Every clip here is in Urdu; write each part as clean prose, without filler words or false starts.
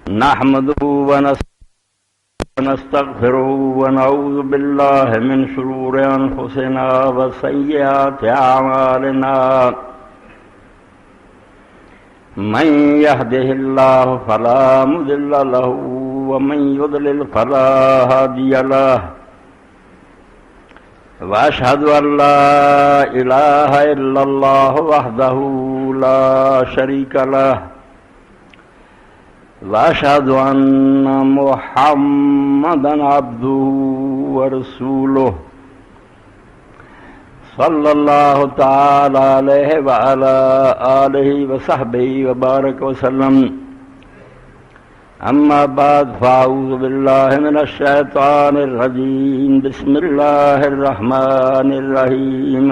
نحمده ونستغفره ونعوذ بالله من شرور أنفسنا وسيئات أعمالنا من يهده الله فلا مضل له ومن يضلل فلا هادي له وأشهد أن لا إله إلا الله وحده لا شريك له وأشهد أن محمدا عبده ورسوله صلى الله تعالى عليه وعلى آله وصحبه وبارك وسلم أما بعد فأعوذ بالله من الشيطان الرجيم بسم الله الرحمن الرحيم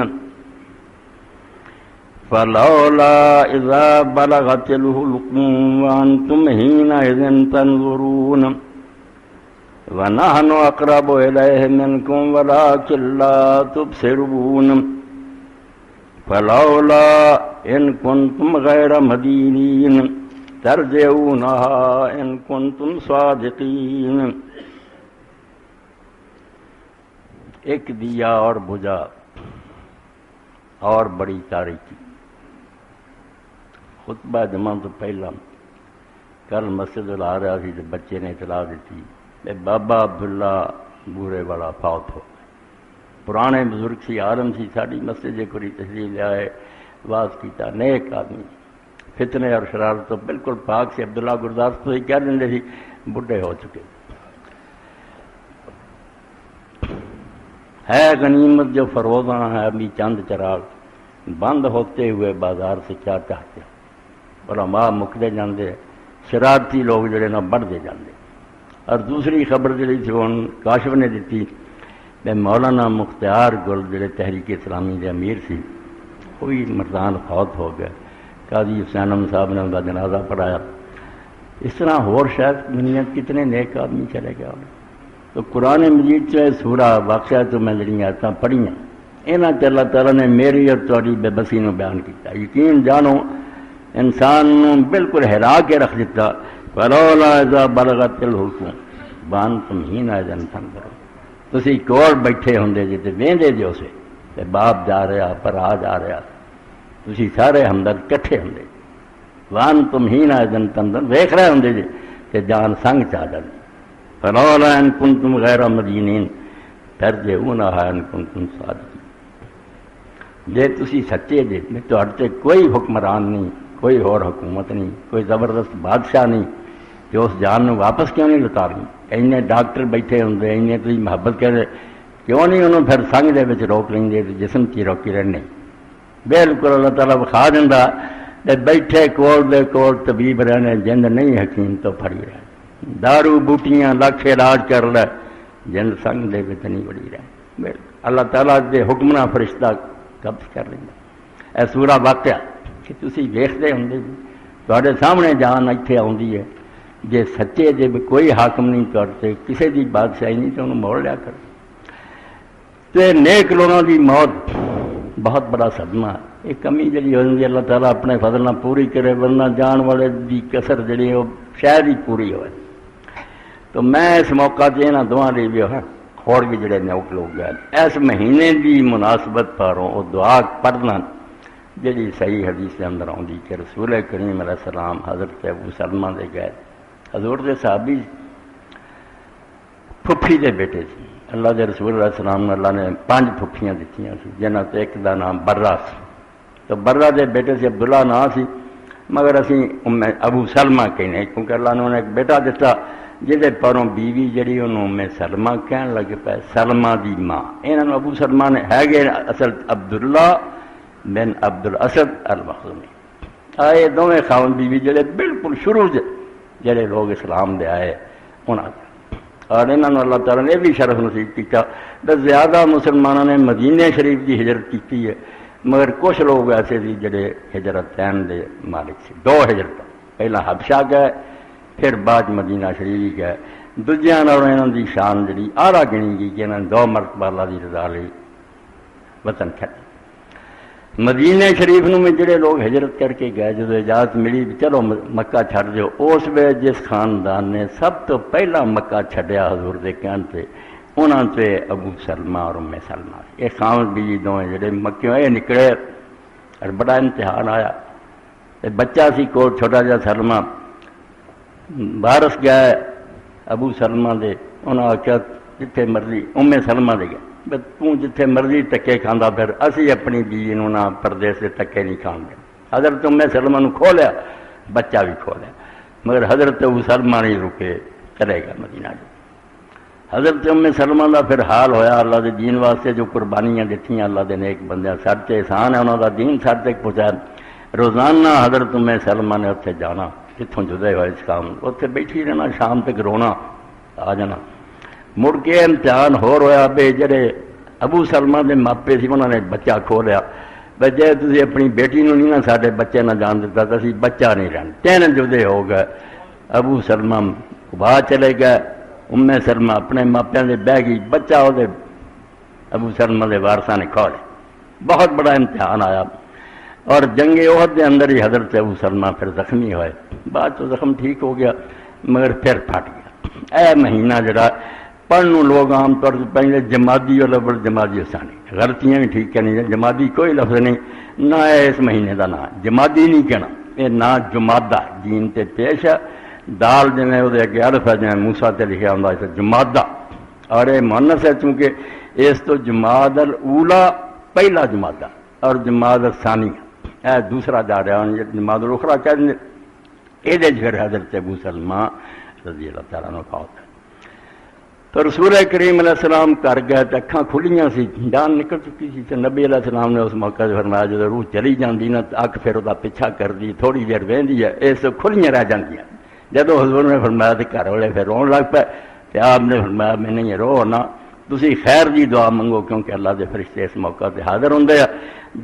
فلولا إذا بلغت الحلقوم وأنتم حينئذ تنظرون ونحن أقرب إليه منكم ولكن لا تبصرون فلولا إن كنتم غير مدينين ترجعونها إن كنتم صادقين. ایک دیا اور بجھا اور بڑی تاریکی. خطبہ جمعہ تو پہلا کل مسجد آ رہا سی تو بچے نے اطلاع دیتی کہ بابا عبداللہ بورے والا فوت ہو. پرانے بزرگ سی عالم سی ساری مسجد کوئی تشریف لے آئے واز کیتا. نیک آدمی فتنے اور شرارت تو بالکل پاک سے. عبداللہ گرداس تو ہی کہہ دیں سی بڈھے ہو چکے. ہے غنیمت جو فروزاں ہے ابھی چند چراغ بند ہوتے ہوئے بازار سے کیا چاہتے. علماء مکتے جاندے شرارتی لوگ جڑے نا بڑھتے جاندے. اور دوسری خبر جڑی تھی ہن کاشف نے دیتی کہ مولانا مختار گل جڑے تحریک اسلامی کے امیر سی وہی مردان فوت ہو گئے. قاضی حسین احمد صاحب نے ان کا جنازہ پڑھایا. اس طرح اور شاید دنیا کتنے نیک آدمی چلے گئے. تو قرآن مجید سے سورہ واقعہ تو میں جڑی آیتاں پڑھیاں یہاں سے اللہ تعالیٰ نے میری اور تاری بے بسی نو بیان کیا. یقین جانو انسان نو بالکل ہرا کے رکھ دیتا. فلولا اذا بلغت الحلقوم وانتم حینئذ تنظرون. تسی کول بیٹھے ہوندے جے تے ویندے جو سے تے باپ جا رہا بھرا جا رہا تسی سارے ہمدرد کٹھے ہوندے. وانتم حینئذ تنظرون ویکھ رہے ہوندے جے کہ جان سنگ چا جاندی. فلولا ان کنتم غیر مدینین ترجعونها ان کنتم صادقین. جے تسی سچے جے تہاڈے تے کوئی حکمران نہیں کوئی اور حکومت نہیں کوئی زبردست بادشاہ نہیں کہ اس جان نو واپس کیوں نہیں لتارنی. اینے ڈاکٹر بیٹھے ہوندے اینے تسی محبت کرے کیوں نہیں انہوں پھر سنگ دے وچ روک لیندے تے جسم چ روکی رہنے. بالکل اللہ تعالیٰ بخا دیندا تے بیٹھے کول دے کول طبیب رہنے جند نہیں حکیم تو پھڑی رہے. دارو بوٹیاں لاکھ علاج کر لے جند سنگ دے وچ نہیں وڑی رہے. اللہ تعالیٰ دے حکمنا فرشتہ قبض کر لیندا. اے سورہ واقعہ کہ تسی ویکھدے ہوندے جی تواڈے سامنے جان ایتھے آوندی ہے. جے سچے جے کوئی حاکم نہیں کرتے کسی دی بادشاہی نہیں تو انہوں موڑ لیا کر. تے نیک لوگوں دی موت بہت بڑا صدمہ ہے. ایک کمی جڑی ہوندی اللہ تعالیٰ اپنے فضل نہ پوری کرے ورنہ جان والے دی کسر جڑی وہ شاید ہی پوری ہوئے. تو میں اس موقع سے یہاں دعا لی بھی اور بھی جڑے نیک لوگ گئے اس مہینے دی مناسبت پر وہ دعا پڑھنا جڑی صحیح حدیث کے اندر آؤں کہ رسول کریم علیہ السلام حضرت ابو سلمہ دے گئے. حضور دے صحابی پھپھی دے بیٹے سی. اللہ دے رسول علیہ السلام نے اللہ نے 5 پھپھیاں دیتیاں سی جنہاں تے ایک دا نام برہ سی. تو برہ دے بیٹے سے عبداللہ نام سی مگر اسی ابو سلمہ کہنے کیونکہ اللہ نے انہیں ایک بیٹا دیتا جہدے پروں بیوی جڑی انہوں میں سلمہ کہن لگ پے سلمہ دی ماں. انہوں ابو سلمہ نے ہے گئے اصل عبداللہ بن عبد الاسد المخزومی. آئے دونوں خاون بیوی جڑے بالکل شروع جڑے لوگ اسلام دے آئے انہوں اور انہوں نے اللہ تعالیٰ نے بھی شرف نصیب کیا. زیادہ مسلمانوں نے مدینہ شریف کی ہجرت کی ہے مگر کچھ لوگ ایسے تھے جڑے ہجرتین دے مالک سے. 2 ہجرت پہلا حبشہ گئے پھر بعد مدینہ شریف گئے. دوجیاں نالوں انہوں دی شان جڑی آلہ گنی گئی کہ انہوں نے 2 مرتبہ اللہ دی رضا لئی وطن چھڈ. مدینے شریف نو میں جڑے لوگ ہجرت کر کے گئے جدو اجازت ملی چلو مکہ چھڑ دیو، اس ویلے جس خاندان نے سب تو پہلا مکہ چھڈیا حضور دے کہن تے انہاں تے ابو سلمہ اور ام سلمہ، یہ خاوند بیوی دوویں جڑے مکیوں یہ نکلے اور بڑا امتحان آیا۔ بچہ سی کول چھوٹا جا سلمہ، بارس گئے ابو سلمہ دے، انہاں آخیا جتھے مرضی، ام سلمہ دے گئے تو جتھے مرضی ٹکے کھانا پھر اسی اپنی بیوی نو نہ پردے سے ٹکے نہیں کھان دے۔ حضرت ام سلمہ نو کھولیا، بچہ بھی کھولیا، مگر حضرت ابو سلمہ نہیں رکے، چلے گا مدینہ جو۔ حضرت ام سلمہ کا پھر حال ہویا، اللہ دے دین واسطے جو قربانیاں دیتیاں اللہ دے نیک بندے، سر تے احسان ہے انہوں دا دین سر تک پہنچایا۔ روزانہ حضرت ام سلمہ نے اتنے جانا، جتوں جدے ہوئے اس کام اتنے بیٹھی رہنا، شام تک رونا، آ جانا۔ مڑ کے امتحان ہو رہا بے جڑے ابو سلمہ دے ماپے سی انہوں نے بچہ کھولیا، بے جے تسی اپنی بیٹی نو نہیں نہ ساڈے بچے نہ جان دیتا تو اسی بچہ نہیں رہنا، تین جدے ہو گئے۔ ابو سلمہ باہر چلے گئے، ام سلمہ اپنے ماپیاں دے بہ گئی، بچہ وہ ابو سلمہ دے وارثاں نے کھولے۔ بہت بڑا امتحان آیا، اور جنگ احد دے اندر ہی حضرت ابو سلمہ پھر زخمی ہوئے، بعد تو زخم ٹھیک ہو گیا مگر پھر پھٹ گیا۔ اے مہینہ جڑا پڑھنوں لوگ عام طور سے پہلے جمادی اور لفظ جمادی ثانی، غلطیاں بھی ٹھیک کرنی، جمادی کوئی لفظ نہیں، نہ ہے اس مہینے کا نام جمادی نہیں کہنا، یہ نا جمادہ، جین تے پیش ہے، دال جنہیں وہ اگے الف ہے جنہیں موسیٰ تے لکھا ہوں اسے جمادہ، اور یہ مؤنث ہے چونکہ اس تو جماد الاولا پہلا جمادہ اور جماد الثانی ہے دوسرا جا رہا ہے، جماد الاخرى کہہ دیں یہ پھر حضرت ابو سلمہ رضی اللہ تعالیٰ عنہ کا ہوتا ہے۔ تو رسول کریم علیہ السلام کر گئے تو اکھاں کھلیاں سی، جان نکل چکی سی، تو نبی علیہ السلام نے اس موقع سے فرمایا جب روح چلی جاندی نا اکھ پھر وہ پیچھا کر دی، تھوڑی دیر وہندی ہے اس کھلیاں رہ جاندیاں۔ جب حضور نے فرمایا تو گھر والے پھر رون لگ پے، تو آپ نے فرمایا میں نہیں رو نہ، تسی خیر دی دعا منگو کیونکہ اللہ دے فرشتے اس موقع تے حاضر ہوندے ہیں،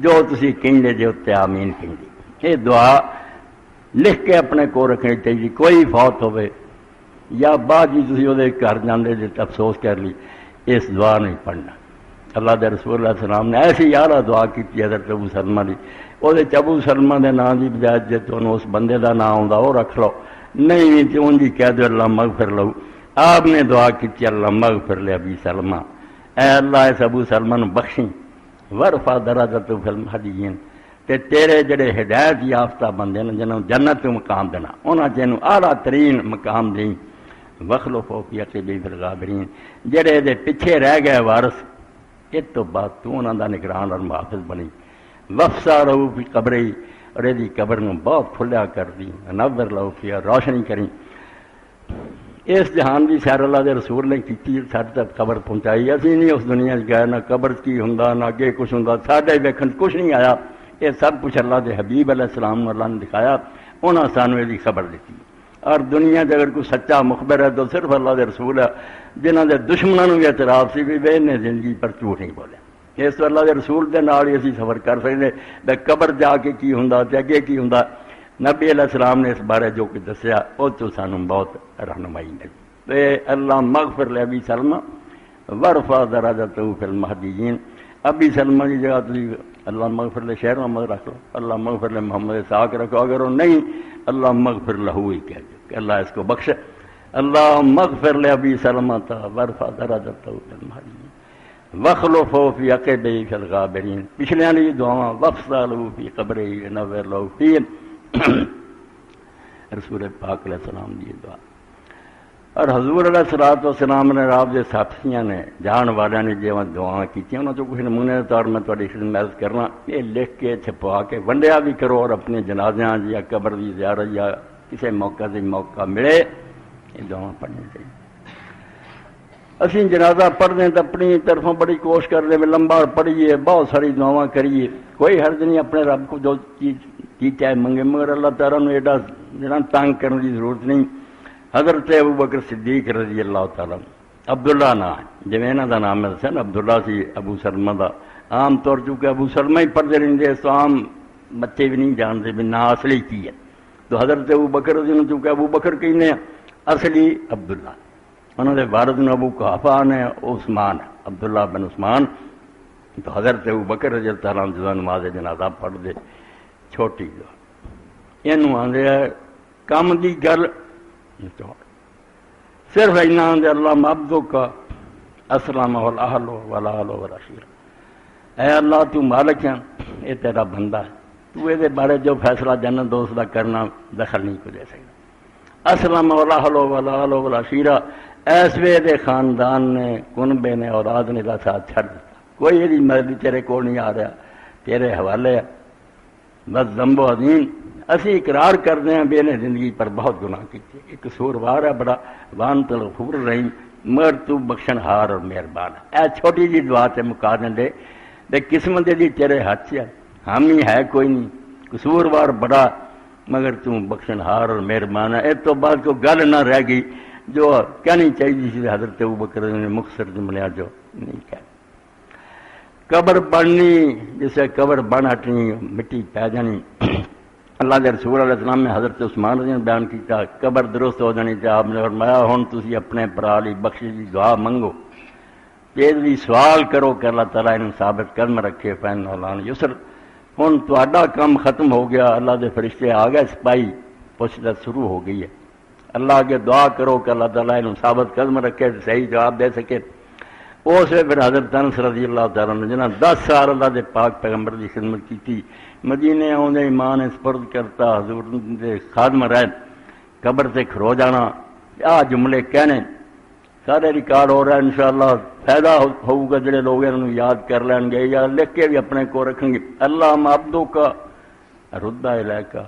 جو تسی کہندے جے تے آمین کہندی۔ یہ دعا لکھ کے اپنے کو رکھنی چاہیے، کوئی فوت ہوئے یا بعد جی تھی وہ گھر جانے جی افسوس کر لی، اس دعا نہیں پڑھنا۔ اللہ دے رسول اللہ علیہ السلام نے ایسی یارہ دعا کی حضرت ابو سلمہ دی، وہ ابو سلمہ دے نام کی بجائے جی تمہیں اس بندے دا نام آتا وہ رکھ لو، نہیں تو ان کی کہہ دو اللہ مغفر لو۔ آپ نے دعا کی اللہ مغفر لے ابی سلمہ، اے اللہ اس ابو سلمہ نو بخشیں، ورفع درجتہ فی المہدیین، تے تیرے جڑے ہدایت یافتہ بندے نے جنہوں جنت تو مقام دینا انہاں جنہوں اعلیٰ ترین مقام دیں، وخلفہ فی عقبہ فی الغابرین، جڑے دے پیچھے رہ گئے وارث اس تو بعد تو انہاں دا نگران اور محافظ بنی، وفسا رہو فی قبری، اور یہ قبر نو بہت کھلیا کر دی، نور لہو فی روشنی کریں۔ اس جہان دی سیر اللہ دے رسول نے کی سارے تک خبر پہنچائی، اسی نہیں اس دنیا گئے نہ قبر کی ہوں نہ اگے کچھ ہوں، ساڈے ویکھن کچھ نہیں آیا، یہ سب کچھ اللہ دے حبیب علیہ السلام نے اللہ نے دکھایا، انہاں سانو یہ خبر دیتی۔ اور دنیا سے اگر کوئی سچا مخبر ہے تو صرف اللہ دے رسول ہے، جنہاں دے دشمنوں بھی اعتراف سی بھی وہ نے زندگی پر جھوٹ نہیں بولے، اس تو اللہ دے رسول دے نال ہی اسی سفر کر سکتے بے قبر جا کے کی ہوندا تے اگے کی ہوندا۔ نبی علیہ السلام نے اس بارے جو کچھ دسیا وہ تو سانو بہت رہنمائی ملی۔ تو اللہ مغفر لے ابی سلمہ ورفع درجتہ فی المہدیین، ابی سلمہ کی جگہ تھی اللہ مغفر لے شہر محمد رکھ لو، اللہ مغفر لے محمد اسحاق رکھو، اگر وہ نہیں اللہ مغفر لہو ہی کہہ دو کہ اللہ اس کو بخشے۔ اللہ مغفر لے ابی سلمہ ورفع درجتہ فی المہدیین وخلفہ فی عقبہ فی الغابرین، پچھلے والی دعا وفسا لہو فی قبرہ نور لہو فی، رسول پاک علیہ السلام دی دعا۔ اور حضور علیہ السلام نے آپ کے ساتھیاں نے جان والوں نے جو دعا کی انہوں نے کچھ نمونے کے طور میں تھوڑی خدمت کرنا، یہ لکھ کے چھپوا کے ونڈیا بھی کرو، اور اپنے جنازیاں یا قبر کی زیارت یا کسی موقع سے موقع ملے یہ دعا پڑھنی چاہیے۔ اسی جنازہ پڑھ دیں تو اپنی طرفوں بڑی کوشش کر دیں لمبا پڑھیے، بہت ساری دعاواں کریے، کوئی حرج نہیں، اپنے رب کو جو چیز چاہے منگے، مگر اللہ تعالیٰ نے ایڈا جنا تنگ کرنے کی ضرورت نہیں۔ حضرت ابو بکر صدیق رضی اللہ تعالیٰ عبداللہ نام ہے، جی انہوں کا نام ہے دسیا عبداللہ سی ابو سلمہ کا، عام طور چونکہ ابو سلمہ ہی پڑھتے رہتے تو عام بچے بھی نہیں جانتے بھی نا اصلی کی ہے، تو حضرت ابو بکر رضی اللہ چونکہ ابو بکر کہنے ہیں، اصلی عبداللہ، انہوں نے والد نے ابو قحافہ نے عثمان ہے، عبداللہ بن عثمان، تو حضرت ابوبکر رضی اللہ تعالیٰ عنہ جدوں نماز جنازہ پڑھ دے چھوٹی جو یہ آدھے کام دی گل صرف اینا آدھے اللہ عبدو کا اسلام والاہل والآل والعشیرہ، اے اللہ تو مالک ہے، یہ تیرا بندہ ہے، تو یہ بارے جو فیصلہ جنت دوست دا کرنا دخل نہیں کو دے سکتا۔ اسلام والاہل والآل والعشیرہ، اس وے دے خاندان نے کنبے نے اولاد نے دا ساتھ چھڑ دیتا، کوئی یہ مرضی تیرے کو نہیں آ رہا، تیرے حوالے ہے، بس ذنب و عظیم۔ اسی اقرار کرتے ہیں بے نے زندگی پر بہت گناہ کیتے، ایک قصوروار ہے بڑا، وانت الغفور الرحیم، مگر تو بخشن ہار اور مہربان ہے۔ اے چھوٹی جی دعا تے مکا دے دے قسمت دی تیرے ہاتھ سے حامی ہے کوئی نہیں، قصوروار بڑا مگر تو بخشن ہار اور مہربان ہے۔ اس تو بعد کو گل نہ رہ گئی جو کہنی چاہیے سی حضرت ابوبکر نے مختصر جملے جو نہیں کہا۔ قبر بننی جسے قبر بن ہٹنی مٹی پی جانی، اللہ کے رسول علیہ السلام نے حضرت عثمان رضی اللہ عنہ بیان کیتا قبر درست ہو جانی تے آپ نے فرمایا ہن تسی اپنے بھرا لی بخشش دی دعا منگو، یہ بھی سوال کرو کہ اللہ تعالیٰ انہوں ثابت قدم رکھے، فین اللہ یسر۔ ہن تہاڈا کام ختم ہو گیا، اللہ دے فرشتے آ گئے، سپاہی پوچھ گچھ شروع ہو گئی ہے، اللہ کے دعا کرو کہ اللہ تعالیٰ انہوں ثابت قدم رکھے، صحیح جواب دے سکے۔ اس سے پھر حضرت انس رضی اللہ تعالیٰ عنہ جنہاں 10 سال اللہ دے پاک پیغمبر کی خدمت کی تھی، مدینے آؤندے ایمان سپرد کرتا، حضور دے خادم رہ قبر سے کھرو جانا، آ جملے کہنے سارے ریکارڈ ہو رہا ہے، انشاءاللہ فائدہ ہوگا، جڑے لوگ انہوں یاد کر لین گے یا لکھ کے بھی اپنے کو رکھیں گے۔ اللہ عبدو کا ردہ الیکا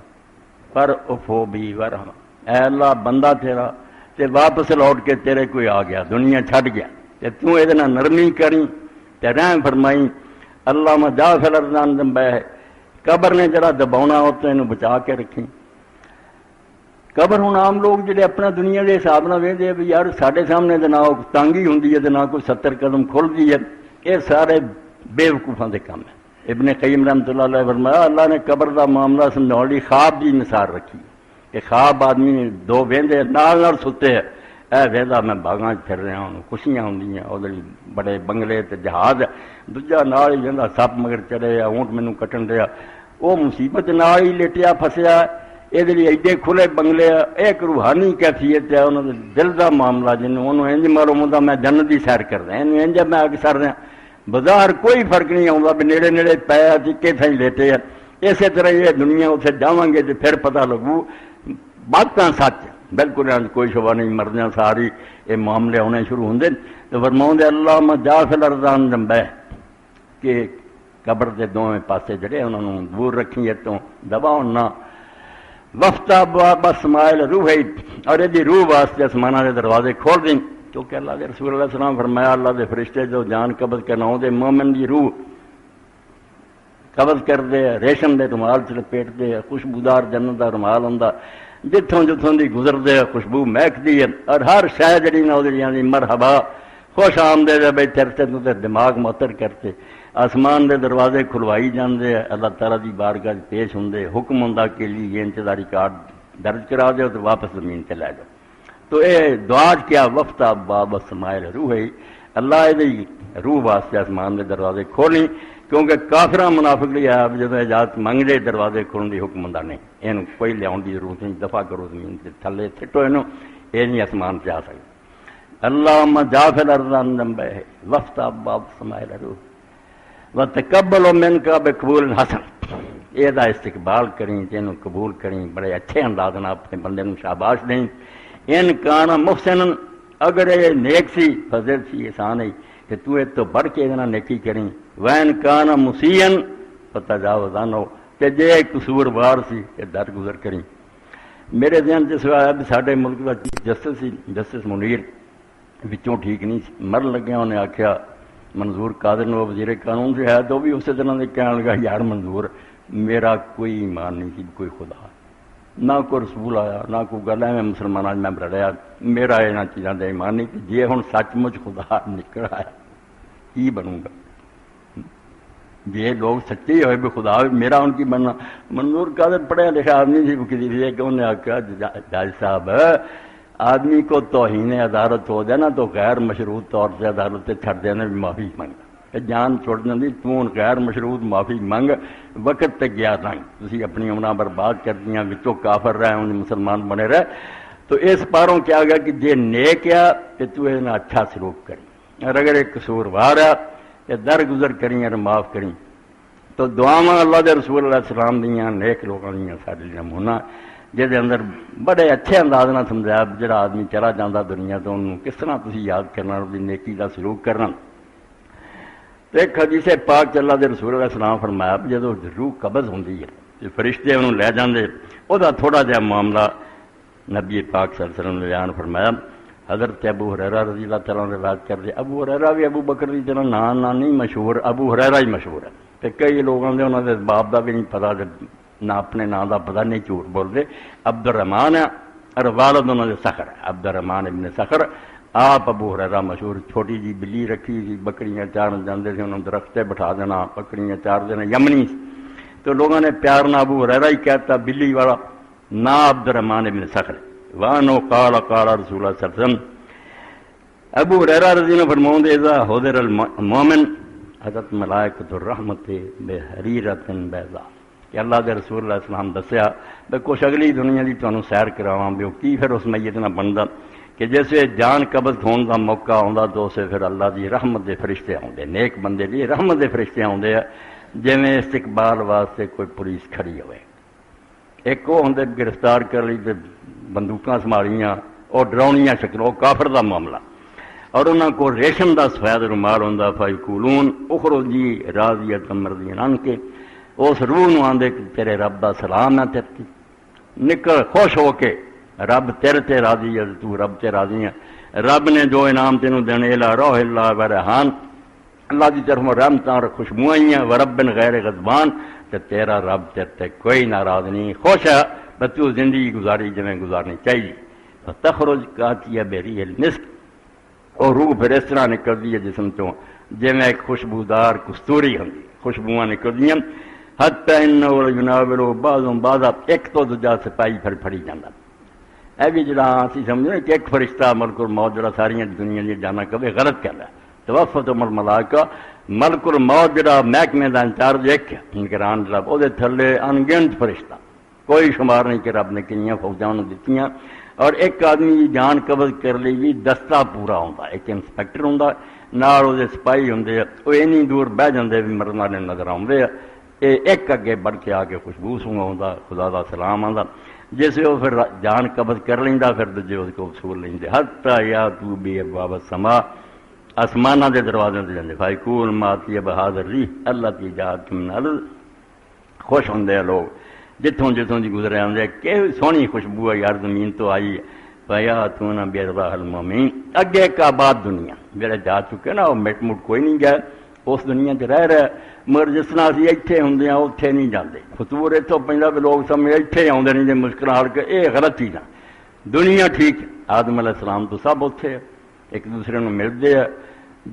پر افو بھی ورحمہ، اے اللہ بندہ تیرا تے واپس لوٹ کے تیرے کوئی آ گیا، دنیا چھٹ گیا تے تو یہ نرمی کریں تے رحم فرمائی۔ اللہ جا فی الارض ذنبہ ہے، قبر نے جڑا دباؤنا ہو تو انہوں بچا کے رکھیں۔ قبر ہوں عام لوگ جڑے اپنا دنیا کے حساب نہ ویندے بھی یار ساڈے سامنے نہ تانگی ہوندی ہے نہ کوئی 70 قدم کھلدی ہے، یہ سارے بے وقوفاں دے کام ہے۔ ابن قیم رحمۃ اللہ علیہ فرمایا اللہ نے قبر دا معاملہ سمجھاؤਣ لئی خواب دی مثال رکھی کہ خواب آدمی نے دو ویندے نال نال ستے ہے، اے ویلا میں باغاں پھر رہا ہوں، خوشیاں ہوندیاں، وہ بڑے بنگلے تے جہاز، دوجا نال ہی ویندا سپ مگر چڑھے اونٹ مینوں کٹن دیا، وہ مصیبت نال ہی لٹیا پھسیا، یہ ایڈے کھلے بنگلے، ایک روحانی کیفیت ہے انہوں نے دل کا معاملہ، جنہوں انہوں انج معلوم ہوتا میں جنت کی سیر کر رہا ہوں، انج میں آگے سر رہا بظاہر کوئی فرق نہیں آتا بھی نیڑے نیڑے پایا چکے تھیں لیٹے ہیں۔ اسی طرح یہ دنیا اتنے جاواں گے تو پھر پتہ لگو باتاں سچ بالکل کوئی شبہ نہیں، مرضیاں ساری یہ معاملے ہونے شروع ہوندے تو فرماؤں دے اللہ میں جا فی الارض ذنبہ کہ قبر کے دونوں پاسے جڑے انہوں نے دور رکھی ہے تو دباؤ نہ وفتا بابا اسماعیل روح ہے اور یہ روح واسطے آسمانہ کے دروازے کھول دیں، کیونکہ اللہ کے رسول اللہ علیہ السلام فرمایا اللہ کے فرشتے جو جان قبض کرنا دے مومن کی روح قبض کر دے، ریشم دے رومال سے لپیٹ دے، خوشبودار جنت کا رومال ہوں جتوں جتوں دی گزر دے خوشبو مہکتی ہے، اور ہر شے جڑی نہ دی مرحبا خوش آمدید بھائی ترتے تو دماغ معطر کرتے، آسمان دے دروازے کھلوائی جاندے، اللہ تعالیٰ دی بارگاہ پیش ہوندے، حکم ہوندا کہ لیے انتظاری کارڈ درج کرا دو تو واپس زمین تے لے جاؤ۔ تو اے دعا کیا وفتا باب اسماعیل روح ہے، اللہ دی روح واسطے آسمان دے دروازے کھولیں، کیونکہ کافراں منافق لئی ہے جدوں اجازت منگدے دروازے کھولن دی حکم ہوندا نہیں، اینو کوئی لیاؤن دی ضرورت نہیں، دفع کرو زمین تے تھلے سٹو اینو، اے نہیں آسمان تے آ سکدا۔ اللہم جا فی الارض ذنبہ وفتا باب اسماعیل روح وتقبل منک بقبول حسن، یہ دا استقبال کریں، جنہوں قبول کریں، بڑے اچھے انداز نہ اپنے بندے نوں شاباش دیں۔ ان کان محسن، اگر یہ نیک سی فضل سی احسان ہے کہ تو یہ تو بڑھ کے اتنا نیکی کریں، وین کان مسیئن فتجاوز عنہ، کہ جے قصور وار سی کہ درگزر کریں۔ میرے ذہن سے سوال ہے بھی سارے ملک کا چیف جسٹس سی جسٹس منیر وچوں ٹھیک نہیں سی، مرن لگیا انہیں آخیا منظور قادر نو وزیر قانون سے ہے تو بھی اسی طرح سے کہنے لگا یار منظور میرا کوئی ایمان نہیں سی، کوئی خدا نہ کوئی رسول آیا نہ کوئی گل ہے، میں مسلمانوں میں لڑیا، میرا یہاں چیزوں کا ایمان نہیں، جی ہوں سچ مچ خدا نکل آیا کی بنوں گا، جی لوگ سچے ہوئے بھی خدا میرا ان کی بننا۔ منظور قادر پڑھیا لکھا آدمی سی کسی کہ انہیں آخیا جج صاحب آدمی کو توہین عدالت ہو جائے نا تو غیر مشروط طور سے عدالت سے چھڑ دینا بھی معافی مانگتا، جان چھڑ جاندی، تو غیر مشروط معافی منگ، وقت تے گیا نہیں، تسی اپنی عمریں برباد کر دیاں، وچوں کافر رہے ہوں مسلمان بنے رہے۔ تو اس پاروں کیا گیا کہ جے نیک ہے کہ تو یہ اچھا سلوک کری، اور اگر ایک قصوروار ہے کہ درگزر کریں اور معاف کریں۔ تو دعاواں اللہ دے رسول علیہ السلام دیاں نیک لوگوں دیاں سارے نمونہ جہد اندر بڑے اچھے انداز نہ سمجھایا جڑا آدمی چلا جاتا دنیا تو انہوں کس طرح تسی یاد کرنا، اور نیکی کا سلوک کرنا۔ تو ایک حدیث پاک چ اللہ دے رسول علیہ السلام فرمایا جدو روح قبض ہوندی ہے فرشتے انہوں لے جاندے، وہ تھوڑا جہا معاملہ نبی پاک صلی اللہ علیہ وسلم نے بیان فرمایا۔ حضرت ابو ہریرہ رضی اللہ تعالیٰ عنہ روایت کرتے، ابو ہریرہ بھی ابو بکر کی طرح نام نہیں مشہور، ابو ہریرہ ہی مشہور ہے، تو کئی لوگوں نے انہوں نے باپ کا بھی نہیں پتا، نہ اپنے نام کا پتا، نہیں جھوٹ بولتے۔ عبد الرحمان ہے اور والد انہوں نے سخر ہے، عبد الرحمان ابن سخر۔ آپ ابو ہریرہ مشہور، چھوٹی جی بلی رکھی تھی، بکریاں چارن جاندے تھے، انہوں نے درختے بٹھا دینا، بکریاں چار دینا، یمنی، تو لوگوں نے پیار نہ ابو ہریرہ ہی کہتا بلی والا، نہ عبد الرحمان ابن سخر۔ وانو قال قال رسول اللہ صلی اللہ علیہ وسلم، ابو ہریرہ رضی اللہ عنہ فرماؤں دے اذا حضر المومن حضرت ملائکۃ الرحمت بحریرۃ بیضاء، کہ اللہ دے رسول اللہ علیہ وسلم دسیا بے کچھ اگلی دنیا دی تانوں سیر کراواں بھی کی پھر اس میت نہ بندا کہ جیسے جان قبض ہون دا موقع آندا تو اسے پھر اللہ دی رحمت دے فرشتے آندے، نیک بندے دی رحمت دے فرشتے آندے جویں استقبال واسطے کوئی پولیس کھڑی ہوئے۔ ایک وہ ہوندے گرفتار کر لی تے بندوقاں سنبھالیاں، اور ڈراؤنیاں شکل، وہ کافر دا معاملہ، اور انہاں کو ریشم دا سفید رومال ہوندا، فیقولون اخرجی راضیۃ مرضیۃ عنک، اس روح نو آندے کہ تیرے رب دا سلام ہے تیرے تے، نکل خوش ہو کے، رب تیرے تے راضی ہے، تو رب تے راضی ہے، رب نے جو انعام تینوں دینے الا روح اللہ و ریحان، اللہ دی طرف رحمتاں اور خوشبوئیاں، ورب غیر غضبان، تے تیرا رب تیرے تے کوئی ناراض نہیں، خوش ہے بس تو زندگی گزاری جویں گزارنی چاہیے۔ فتخرج کاتیہ بریح المسک، اور روح پھر اس طرح نکلتی ہے جسم تو جویں ایک خوشبودار کستوری ہوندی، خوشبوئاں نکلدیاں، حتی انہ یناولو بعضهم بعضا، ایک تو دوجا سپاہی پھر پھڑی جاندہ۔ اے بھی جڑا اسی سمجھو کہ ایک فرشتہ ملک الموت جڑا ساریاں دنیا دی جانا کبھی غلط کہتا ہے، توفتہم الملائکہ، ملک الموت جڑا محکمے دا انچارج ایک ہے نگران جڑا، او دے تھلے انگنت فرشتہ، کوئی شمار نہیں کہ رب نے کنیاں فوجاں دتیاں، اور ایک آدمی دی جان قبض کر لی بھی دستہ پورا ہوندا، ایک انسپیکٹر ہوندا، نال او دے سپاہی ہوندے، او اینی دور بہ جاندے بھی مرن والے نظر آوندے، ایک اگے بڑھ کے آ کے خوشبو سونگا ہوندا، خدا دا سلام آندا، جیسے وہ پھر جان قبض کر لیندا، پھر دوجے اس کو وصول لیندے، حتی یاتوا بابواب السماء، آسماناں دے دروازے تے جاندے، فیقول ما طیب ھذا الریح التی جاءت من الارض، خوش ہوندے لوگ جتوں جتوں دی گزرے آندے کہ سونی خوشبو ہے یار زمین تو آئی ہے، فیاتون بارواح المؤمنین، اگے ایک آباد دنیا جڑے جا چکے نا، وہ مٹ مٹ کوئی نہیں گیا، اس دنیا چ رہ رہے، مگر جس طرح اسی اتنے ہوندے ہیں اتنے نہیں جاندے، فطور اتوں پہنتا بھی لوگ سمجھ اتنے آتے نہیں جی مشکل ہڑ کے، یہ غلط چیز ہے۔ دنیا ٹھیک ہے، آدم علیہ السلام تو سب اتنے ایک دوسرے کو ملتے ہیں،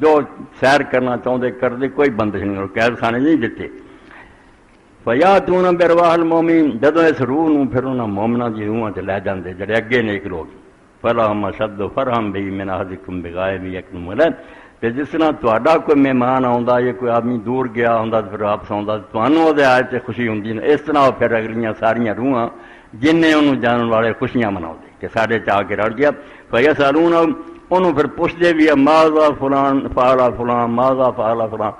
جو سیر کرنا چاہتے کرتے، کوئی بندش نہیں، قید خانے نہیں دیتے۔ فیاتون بارواح المؤمنین، جدوں اس روح نو پھر انہاں مومناں دی روحاں تے لے جاندے جڑے اگے نیک لوگ، فلہم اشد فرحا بہ من احدکم بغائب یکلم علیہ، تے جس طرح تہاڈا کوئی مہمان آوندا یا کوئی آدمی دور گیا ہوندا پھر واپس آوندا تانوں اودے آئے تے خوشی ہوندی، اس طرح پھر اگلیاں ساریاں روحاں جننے انہوں جانن والے خوشیاں مناؤندے کہ ساڈے چا کے رڑ گیا، فیسالون، انہوں پھر پوچھدے بھی ماذا فلان فعل فلان، ماذا فعل فلان،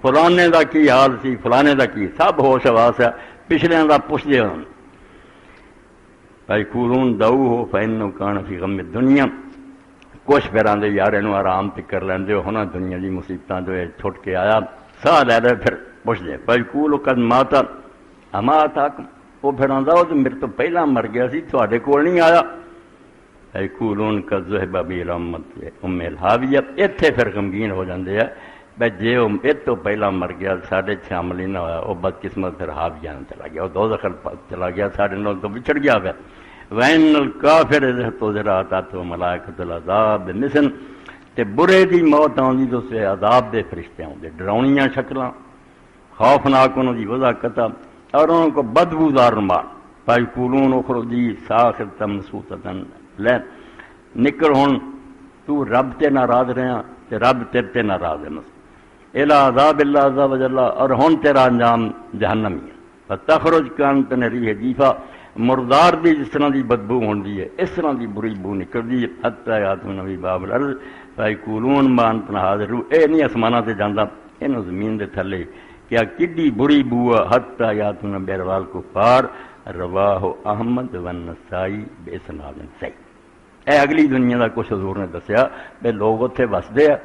فلانے دا کی حال سی، فلانے دا کی، سب ہوش حواس ہے، پچھلے دا پوچھدے ہون۔ فیقولون دعوہ فانہ کان فی غم الدنیا، کچھ پھر آندے یار انہوں آرام تے کر لیندے ہونا، دنیا دی مصیبتاں جو ہے چھٹ کے آیا، ساہ لے لے پھر پوچھدے، فیقول قد مات اماتکم، وہ پھر آندا وہ تو میرے تو پہلا مر گیا سی، تواڈے کول نہیں آیا۔ فیقولون قد ذهب بی رحمت ام الحاویہ، ایتھے پھر غمگین ہو جاندے ہیں بھائی جے وہ تو پہلا مر گیا ساڈے شامل ہی نہ ہوا، وہ بدقسمت پھر حاویہ چلا گیا، وہ دوزخ چلا گیا، ساڈے نال تو بچھڑ گیا پھر۔ وَإِنَّ الْكَافِرَ إِذَا احْتَضَرَ أَتَتْهُ مَلَائِكَةُ الْعَذَابِ بِمِثْلٍ، تے برے دی موت آندی تو اسے عذاب دے فرشتے آندے، ڈراؤنیاں شکلاں، خوفناک انہوں دی وضاحت، اور انہوں کو بدبودار مار، فَيَقُولُونَ اخْرُجِي سَاخِرَةً مَّسْفُوحَةً، لے نکل ہن تو رب تے ناراض رہا تے رب تیرے تے ناراض ہے، الی عذاب اللہ عز و جل، اور ہن تیرا انجام جہنم ہی ہے۔ فتخرج کانت ریح جیفا، مردار دی جس طرح دی بدبو ہوندی ہے اس طرح دی بری بو نکلدی ہے۔ حتی یاتون فی باب الارض فیقولون ما انتم حاضرون، اے نہیں آسماناں تے جاندا، اینو زمین دے تھلے کیا کڈی بری بو ہے۔ حتی یاتون بیروال کفار، رواہ احمد والنسائی باسناد صحیح۔ اے اگلی دنیا دا کچھ حضور نے دسیا بے لوگ اتنے وسدے ہیں،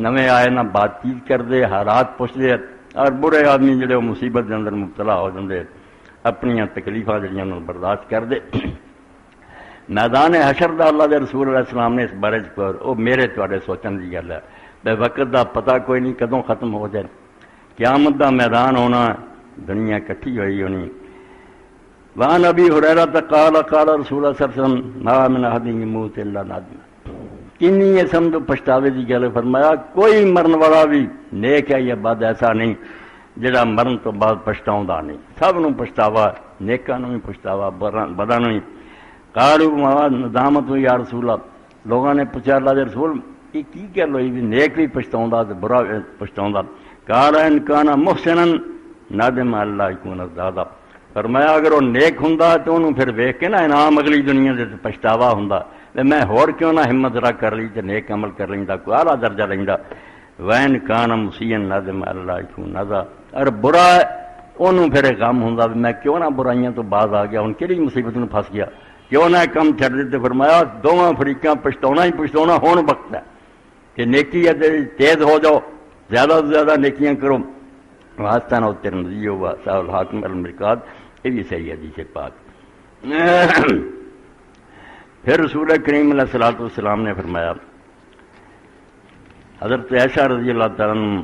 نویں آئے نہ بات چیت کرتے، حالات پوچھتے ہیں، اور برے آدمی جڑے وہ مصیبت کے اندر مبتلا ہو جاتے اپنی تکلیفاں جڑیاں برداشت کرتے۔ میدان حشر دا اللہ دے رسول علیہ السلام نے اس بارے وہ میرے تواڈے سوچن دی گل ہے بے وقت دا پتہ کوئی نہیں کدوں ختم ہو جائے، قیامت دا میدان ہونا، دنیا کٹھی ہوئی ہونی۔ وعن ابی ہریرہ قال قال رسول اللہ صلی اللہ علیہ وسلم ما من احد یموت الا نادما، کنی یہ سمجھو پچھتاوے دی گل فرمایا کوئی مرن والا بھی نیک ہے یا بد ایسا نہیں جڑا مرن تو بعد پچھتاؤندا نہیں، سب نو پچھتاوا، نیکاں نو بھی پچھتاوا، بداں نو بھی۔ قالوا ما ندامت یا رسول اللہ، لوگوں نے پوچھا اللہ دے رسول یہ کی گل ہوئی بھی نیک بھی پچھتاؤندا تے برا پچھتاؤندا؟ قال ان کان محسنا ندم اللہ یکون زیادہ، فرمایا اگر وہ نیک ہوندا تو انہوں پھر ویکھ کے نا انعام اگلی دنیا دے پچھتاوا ہوندا، میں ہور کیوں نہ ہمت رکھ کر لی تے نیک عمل کر لیندا، کوئی اعلیٰ درجہ لیندا۔ وین کان مسیئا ندم اللہ یکون نذا، اور برا انہوں پھر غم ہوندا میں کیوں نہ برائیاں تو باز آ گیا، ہن کیڑی مصیبت میں پھس گیا، کیوں نہ کم چھڑ دیتے۔ فرمایا دونوں فریقاں پچھتاؤنا ہی پچھتاؤنا، ہون وقت ہے کہ نیکی ہے تیز ہو جاؤ، زیادہ سے زیادہ نیکیاں کرو۔ واسطہ نہ ترمذی و صحیح الحاکم المرکات، یہ بھی صحیح حدیث پاک۔ پھر رسول کریم علیہ الصلوۃ والسلام نے فرمایا، حضرت عائشہ رضی اللہ تعالیٰ عنہ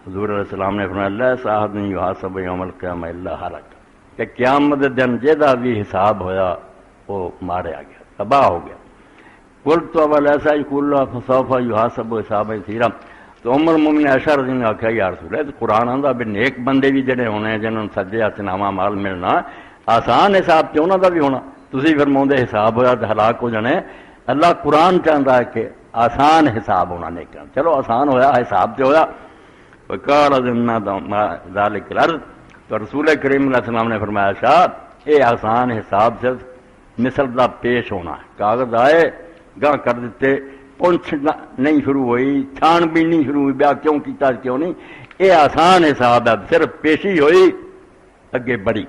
حضور علیہ السلام نے فرمایا لا صاحب نہیں یحاسب یوم القیامہ الا ہلاک، کہ قیامت دن جہاں بھی حساب ہویا وہ ماریا گیا، تباہ ہو گیا۔ قلت ولیسا یقول اللہ فسوف یحاسب حسابا یسیرا، تو عمر مومن عائشہ رضی اللہ عنہ نے آخیا یا رسول اللہ قرآن آندا بھی نیک بندے بھی جڑے ہونے جنہوں سجے ہاتھ نامہ مال ملنا آسان حساب تے انہاں دا بھی ہونا، تسی فرماؤندے حساب ہویا تے ہلاک ہو جانے، اللہ قرآن چاہتا ہے کہ آسان حساب ہونا نیکاں، چلو آسان ہویا حساب تے ہویا۔ وقال ذمنا ذلک الارض، تو رسول کریم علیہ السلام نے فرمایا شاہ اے آسان حساب صرف مثل دا پیش ہونا ہے، کاغذ آئے گاہ کر دیتے، پونچھ نہیں شروع ہوئی، چھان بھی نہیں شروع ہوئی، بیا کیوں کیتا کیوں نہیں، اے آسان حساب ہے، صرف پیشی ہوئی اگے بڑی۔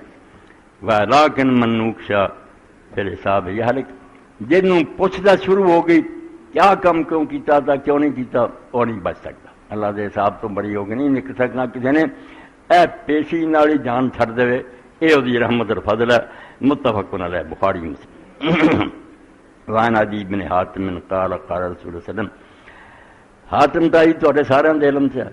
ولیکن من نوکشا پھر حساب یہ حلق، جنوں پوچھتا شروع ہو گئی کیا کم کیوں کیتا تھا کیوں نہیں کیتا، وہ نہیں بچ سکتا، اللہ دے حساب تو بڑی ہوگی نہیں نکل سکنا کسی نے، اے پیشی نالی جان چھڑ دے، اے دی رحمت اور فضل ہے۔ متفق علیہ بخاری مسلم۔ وعن عدی بن حاتم قال قال رسول اللہ صلی اللہ علیہ وسلم، حاتم تائی تو سارے دے علم سے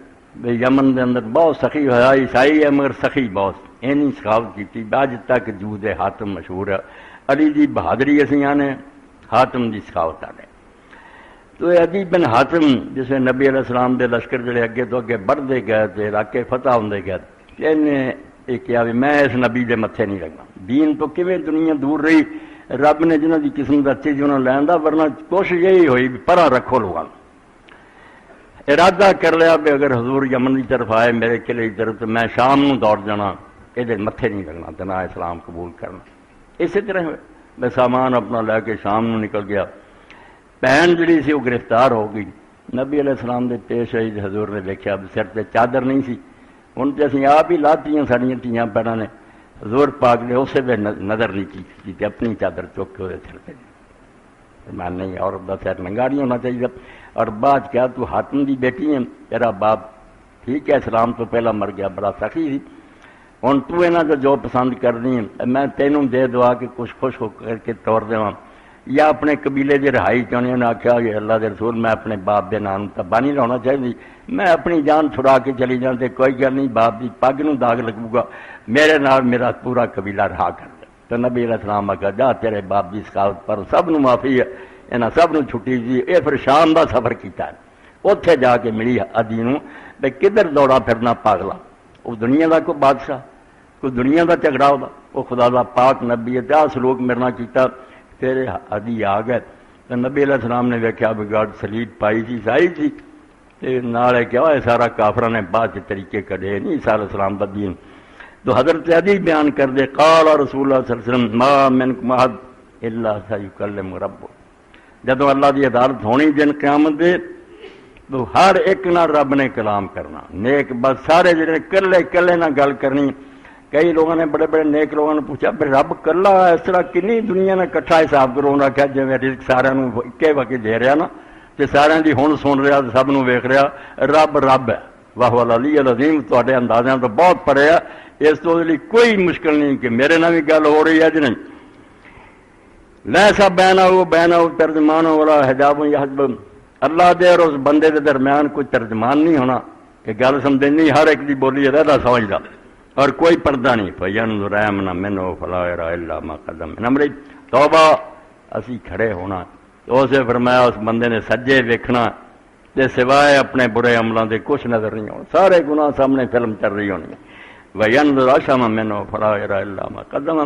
بے یمن دے اندر بہت سخی ہوا، عیسائی ہے مگر سخی بہت، اینی سخاوت کی باج تک جود حاتم مشہور ہے، علی دی بہادری اسیاں نے حاتم دی سخاوت آنے۔ تو عدی بن حاتم جس میں نبی علیہ السلام دے لشکر جڑے اگے تو اگے بڑھتے گئے تھے، علاقے فتح ہوندے گئے، انہیں یہ کیا بھی میں اس نبی دے متھے نہیں لگا، دین تو کیویں دنیا دور رہی، رب نے جنہوں دی قسم دا چیز انہوں نے لیندا، ورنہ کوشش یہی ہوئی بھی پرا رکھو لوگاں، ارادہ کر لیا بھی اگر حضور یمن کی طرف آئے میرے قلعے کی طرف تو میں شام نو دوڑ جانا، یہ متھے نہیں لگنا تو نہ اسلام قبول کرنا۔ اسی طرح میں سامان اپنا لے کے شام نو نکل گیا، بہن جڑی سی وہ گرفتار ہو گئی، نبی علیہ السلام دے پیش آئی، حضور نے دیکھا سر تے چادر نہیں سی، ہن تے اسی آپ ہی لاتیاں ساڑیاں تیاں پیڑاں نے، حضور پاک نے اسے بھی نظر نہیں کی تے اپنی چادر چک کے وہ سر پہ میں نہیں، عورت کا سر ننگا نہیں ہونا چاہیے۔ اور بعد کیا تو حاتم دی بیٹی ہے، تیرا باپ ٹھیک ہے اسلام تو پہلا مر گیا، بڑا سخی سی، ہن تو یہاں جو جو پسند کرنی ہے میں تینوں دے دعا کہ کچھ خوش ہو کر کے توڑ دیواں، یا اپنے قبیلے کی رہائی چاہنے، انہیں آخیا کہ اللہ دے رسول میں اپنے باپ کے نام تباہ نہیں لانا چاہیے، میں اپنی جان چھڑا کے چلی جاتے کوئی گل نہیں، باپ کی پگ نو داغ لگو گا، میرے نال میرا پورا قبیلہ رہا کر دے۔ تو نبی علیہ السلام آخیا جا تیرے باپ کی سخاوت پر سب نو معافی ہے، انہاں سب نو چھٹی دی۔ یہ پھر شام دا سفر کیتا ہے، اتنے جا کے ملی عدی نو بھئی کدھر دوڑا پھرنا پاگلا، وہ دنیا دا کوئی بادشاہ کوئی دنیا دا جھگڑا ہوتا، وہ خدا دا پاک نبی ہے، آ سلوک میرے نال کیتا، پھر عدی آ گئے تو نبی علیہ السلام نے ویکھیا بگاڑ سلیب پائی سی، عیسائی سی، نالے کیا ہے سارا کافروں نے بعد طریقے کڑے نہیں عیسیٰ علیہ السلام بدین تو حضرت علی بیان کر دے قال رسول اللہ صلی اللہ علیہ وسلم ما منکم احد الا سیکلم رب جدو اللہ دی عدالت ہونی دن قیامت دے تو ہر ایک نہ رب نے کلام کرنا نیک بس سارے جڑے کلے کلے نہ گل کرنی کئی لوگوں نے بڑے بڑے نیک لوگوں نے پوچھا بھائی رب کلا اس طرح کنی دنیا نے کٹھا حساب کرو انہوں نے کہا جی رزق سارے اکے وقت دے رہا نا تے سارے دی ہن سن رہا سب نو ویکھ رہا رب رب ہے واہ العلی العظیم تواڈے اندازیاں تو بہت پڑے ہے اس تو لیے کوئی مشکل نہیں کہ میرے نال بھی گل ہو رہی ہے جی نہیں لیسا بینہ ترجمان والا حجاب یحجب اللہ دے اور اس بندے دے درمیان کوئی ترجمان نہیں ہونا کہ گل سمجھ نہیں ہر ایک دی بولی رہدا سمجھدا اور کوئی پردہ نہیں فینظر ایمنا منہ فلا یری الا ما قدم من امری توبہ اسی کھڑے ہونا تو اسے فرمایا اس بندے نے سجے ویکھنا تے سوائے اپنے برے عملاں دے کچھ نظر نہیں ہونا سارے گناہ سامنے فلم چل رہی ہونی وینظر اشم منہ فلا یری الا ما قدم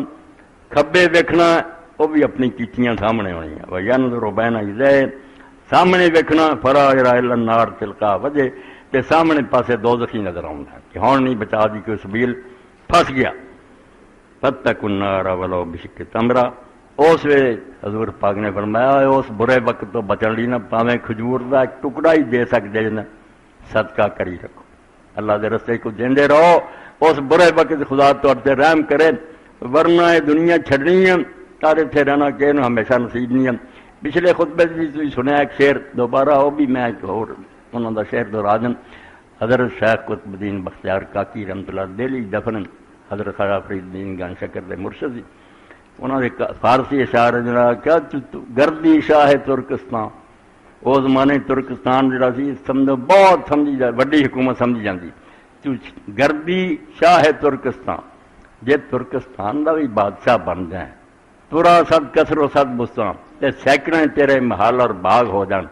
کھبے ویکھنا وہ بھی اپنی کیتیاں سامنے ہونی وینظر بین یدیہ سامنے ویکھنا فلا یری الا النار تلقا وجہ تے سامنے پاسے دوزخی نظر آؤں کہ ہون نہیں بچا دی کوئی سبیل پھنس گیا فاتقوا النار ولو بشق تمرہ اس ویلے حضور پاک نے فرمایا اس برے وقت تو بچن لی نہ پاویں کھجور دا ایک ٹکڑا ہی دے سکتے جن صدقہ کری رکھو اللہ دے رستے کو دیندے رہو اس برے وقت خدا تو رحم کرے ورنہ یہ دنیا چھڑنی ہے اور اتنے رہنا کہ ہمیشہ نصیب نہیں ہے پچھلے خطبے بھی سنیا ایک شعر دوبارہ وہ بھی میں ایک اور انہوں کا شعر دہرا دیں حضرت شیخ قطب الدین بختیار کاکی رحمۃ اللہ دہلی دفن حضرت خواجہ فرید الدین گان شکر دے مرشد سی انہوں نے فارسی اشعار جڑا کیا گردی شاہ ترکستان وہ زمانے ترکستان جڑا سی سمجھو بہت سمجھی جا وڈی حکومت سمجھی جاندی گردی شاہ ترکستان جے ترکستان دا بھی بادشاہ بن جائے ترا صد کسر و صد بستان تے سینکڑے تیرے محل اور باغ ہو جان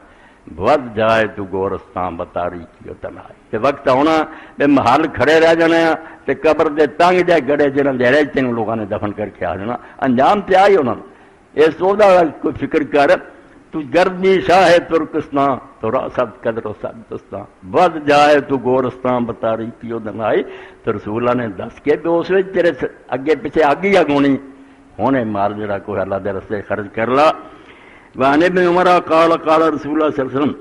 ود جائے تو گورستان بتاری کی تنہائی تے وقت ہونا تے محل کھڑے رہ جانے ہیں تے قبر دے تنگ جائے گڑے جنہاں دہرے تینوں لوگوں نے دفن کر کے آ جانا انجام تے آئی انہوں نے اس تو دا کوئی فکر کر تو گردی شاہ ترکستان ترا صد قدر و صد بستان ود جائے تو گورستان بتاری کی تنہائی تو رسول اللہ نے دس کے بھی اس وچ تیرے اگے پیچھے آگ ہی اگونی ہونے مال جڑا کوئی اللہ دے رستے خرچ کر لا وعن ابن عمر قال قال رسول اللہ صلی اللہ علیہ وسلم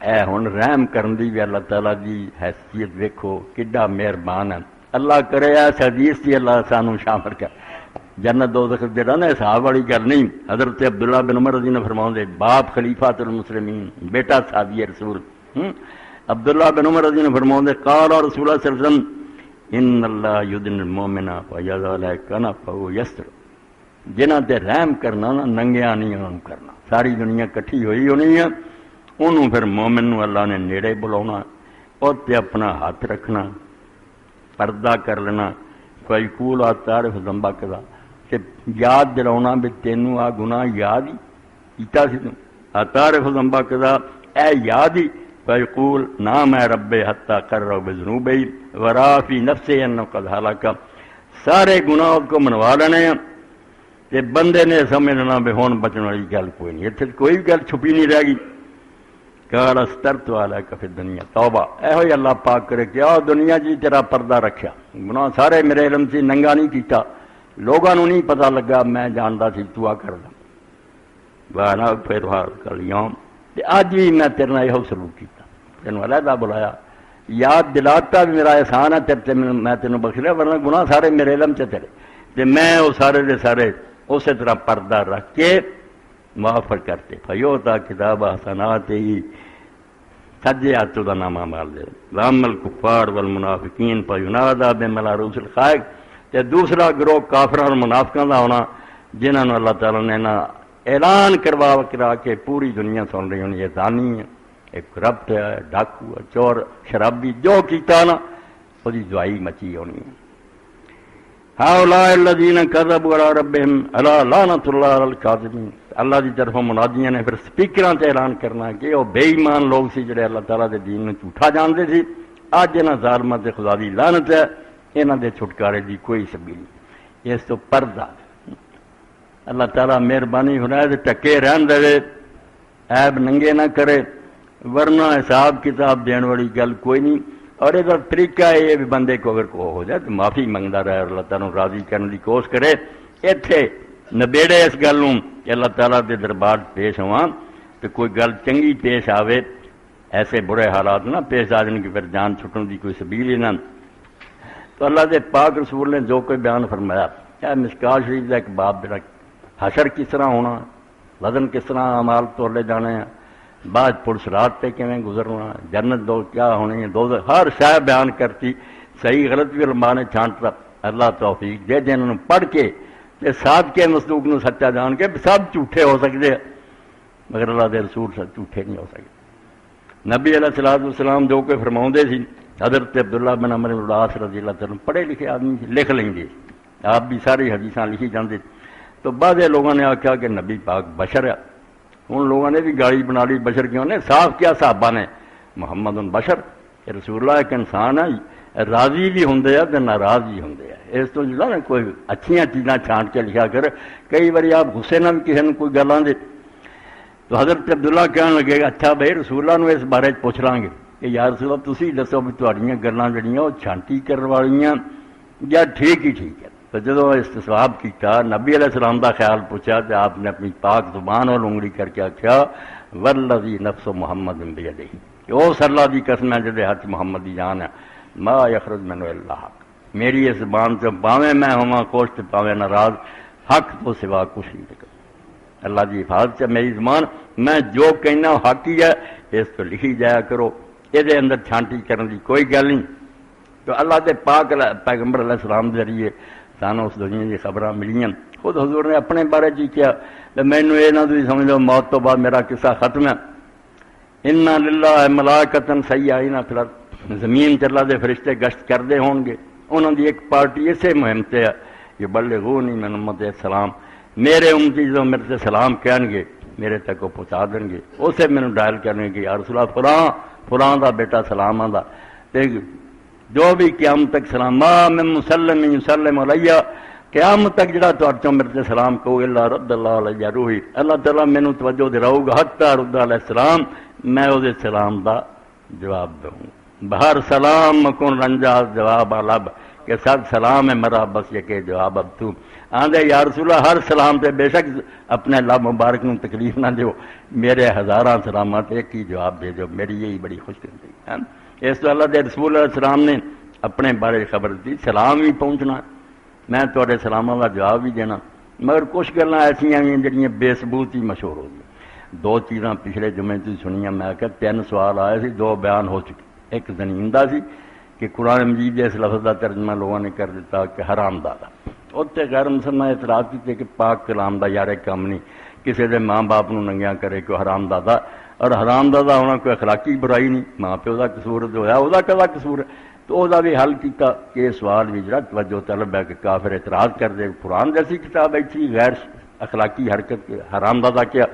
اے ہن رحم کرن دی بھی اللہ تعالیٰ دی حیثیت ویکھو کڈا مہربان ہے اللہ کرے اس حدیث دی اللہ سانو شامل کر جنت دوزخ دے نا حساب والی گل نہیں حضرت عبداللہ بن عمر رضی اللہ فرماؤں دے باپ خلیفۃ المسلمین بیٹا صحابی رسول عبداللہ بن عمر رضی اللہ فرماؤں دے قال رسول اللہ صلی اللہ علیہ وسلم ان اللہ یدن المؤمن فیضع کنفہ یستر جنہاں تے رحم کرنا نا ننگیاں نہیں انہوں کرنا ساری دنیا کٹھی ہوئی ہونی ہے انہوں پھر مومن نو اللہ نے نیڑے بلاونا اور تے اپنا ہاتھ رکھنا پردہ کر لینا فیقول تعرف ذنبک کذا تے یاد دلاونا بھی تینوں آ گناہ یاد ہی کیتا سی تم تعرف ذنبک کذا اے یاد ہی فیقول نام اے رب حتی قرر بذنوبی ورافی نفسے انہو قد حلقہ سارے گناہ کو منوا لینے ہیں تے بندے نے سمجھنا بھی ہون بچن والی گل کوئی نہیں اتنے کوئی گل چھپی نہیں رہ گئی قال استرت علیک فی الدنیا توبہ اے ہوئی اللہ پاک کرے کہ آؤ دنیا جی تیرا پردہ رکھیا گناہ سارے میرے علم سے ننگا نہیں کیتا لوگوں نے نہیں پتہ لگا میں جاندا سی تو آ کر دا وانا پھر کل یوم تے آج بھی میں تیرے نال یہ سلوک کیتا تینوں علیحدہ بلایا یاد دلاتا بھی میرا احسان ہے تیرے میں تینوں بخش لیا ورنہ گناہ سارے میرے علم سے تیرے تے میں وہ سارے دے سارے اسی طرح پردہ رکھ کے معاف کرتے فیوتا کتاب حسنات ہی سجے ہاتھوں کا نامہ مال دے وام الکفار والمنافقین فینادا بملعروس الخائق تے دوسرا گروہ کافراں اور منافقاں دا ہونا جنہاں نو اللہ تعالیٰ نے نا اعلان کرا کے پوری دنیا سن رہی ہونی یہ زانی ہے ایک ربط ہے ڈاکو ہے چور شرابی جو کیتا نا وہی دعائی مچی ہونی ہے ہؤلاء الذین کذبوا علی ربہم الا لعنۃ اللہ علی الکاذبین اللہ دی طرفوں منادیاں نے پھر سپیکراں تے اعلان کرنا کہ وہ بے ایمان لوگ سی جڑے اللہ تعالیٰ دے دین نوں جھوٹا جانتے سی اج انہاں ظالماں تے خدا دی لعنت ہے انہاں دے چھٹکارے دی کوئی سبیل نہیں اس تو پردہ اللہ تعالیٰ مہربانی ہونا ہے ٹکے رہن دے عیب ننگے نہ کرے ورنہ حساب کتاب دین والی گل کوئی نہیں. اور یہ طریقہ یہ بھی بندے کو اگر کو ہو جائے تو معافی منگتا رہے اور اللہ تعالیٰ راضی کرنے کی کوشش کرے. اتنے نبیڑے اس گل کہ اللہ تعالیٰ کے دربار پیش ہوا تو کوئی گل چنگی پیش آوے، ایسے برے حالات نہ پیش آ جان کہ پھر جان چھٹن کی کوئی سبیل ہی نہ. تو اللہ دے پاک رسول نے جو کوئی بیان فرمایا کیا مشکات شریف کا ایک باب جڑا حشر کس طرح ہونا، وزن کس طرح اعمال تولے جانے ہیں، بعد پولیس رات پہ کیویں گزرنا، جنت دو کیا ہونی ہے، دو ہر شے بیان کرتی. صحیح غلط بھی علماء نے چھانٹتا. اللہ توفیق دے جنہوں پڑھ کے صادق کے مصدوق نو سچا جان کے سب جھوٹے ہو سکتے ہیں مگر اللہ دے رسول سب جھوٹے نہیں ہو سکتے. نبی علیہ الصلوۃ والسلام جو کہ فرماؤندے سی، حضرت عبداللہ بن عمرو بن العاص رضی اللہ عنہ پڑھے لکھے آدمی لکھ لیں گے، آپ بھی ساری حدیثاں لکھی جاندے. تو بعض لوگوں نے آخیا کہ نبی پاک بشر ہے. ان لوگوں نے بھی گاڑی بنا لی بشر کیوں نے صاف کیا صحابہ نے محمد بشر رسول اللہ ایک انسان ہے، راضی بھی ہوں تو ناراض بھی ہوں. اس تو جو نا کوئی اچھیاں چیزاں چھانٹ کے لکھا کر کئی باری آپ غصے نہ بھی کسی نے کوئی گل آدھے. تو حضرت عبداللہ کہنے لگے گا اچھا بھائی رسول اللہ اس بارے پوچھ لیں گے کہ یا رسول اللہ تسی دسو بھی تہاڈیاں گلاں جڑیاں وہ چھانٹی کرن والیاں یا ٹھیک ہی ٹھیک ہے. تو جدو استصواب کیا نبی علیہ السلام کا خیال پوچھا تو آپ نے اپنی پاک زبان اور انگلی کر کے آخیا والذی نفس محمد بیدہ کہ اس اللہ کی قسم ہے جدے ہاتھ محمد کی جان ہے ما یخرج منہ الا حق. میری اس زبان سے پاویں میں ہوا خوش تو پاویں ناراض حق تو سوا کچھ نہیں نکل. اللہ کی حفاظت ہے میری زبان، میں جو کہنا حق ہی ہے اس تو لکھی جایا کرو، یہ اندر چھانٹی کرنے کی کوئی گل نہیں. تو اللہ کے پاک پیغمبر علیہ السلام کے ذریعے سانوں اس دنیا کی خبریں ملیاں. خود حضور نے اپنے بارے جی کیا مینو یہ نہ تھی سمجھو موت تو بعد میرا قصہ ختم ہے. انا للہ ملائکۃ سیاحین فی الارض، زمین تے اللہ دے فرشتے گشت کرتے ہون گے. انہوں دی ایک پارٹی اسے مہم تے ہے کہ بلغونی من امتی السلام، میرے امتی جو میرے سے سلام کہن گے میرے تک وہ پہنچا دیں گے. اسے مینو ڈائل کرنے کہ یا رسول اللہ فلاں فلاں دا بیٹا سلام آندا جو بھی قیامت تک سلام ما من مسلم یسلم علیہ قیامت تک جڑا تو میرے سے سلام کہو اللہ رد اللہ علیہ روحی، اللہ تعالیٰ مینو توجہ دلاؤ گا حتی رد علیہ السلام میں وہ سلام دا جواب دوں. بہر سلام مکن رنجا جواب لب کہ سب سلام ہے مرا بس یہ کہ جواب اب تو آندے یا رسول اللہ ہر سلام تے بے شک اپنے لب مبارک نو تکلیف نہ دیو، میرے ہزاراں سلامات ایک ہی جواب دے دو، میری یہی بڑی خوش قسمتی ہے. اس تو اللہ دے رسول علیہ السلام نے اپنے بارے خبر دی سلام بھی پہنچنا میں تھوڑے سلاموں کا جواب بھی دینا. مگر کچھ گلاں ایسیاں بھی جڑیاں بے ثبوت ہی مشہور ہو گئی. دو چیزاں پچھلے جمعے تھی سنیاں، میں کہ 3 سوال آئے سی 2 بیان ہو چکے. ایک زنیندہ سی کہ قرآن مجید اس لفظ کا ترجمہ لوگوں نے کر دیتا کہ حرام دادا. اتنے غیر مسلمان اعتراض کیتے کہ پاک کلام دا یار کام نہیں کسی دے ماں باپ نو ننگیاں کرے کہ حرام دادا، اور حرام دادا ہونا کوئی اخلاقی برائی نہیں، ماں پیو کا قصور جو ہے وہ کدا قصور ہے. تو وہ بھی حل کیتا کہ یہ سوال بھی جڑا توجہ طلب ہے کہ کافر اعتراض کر دے قرآن جیسی کتاب ایسی غیر اخلاقی حرکت حرام دادا کیا.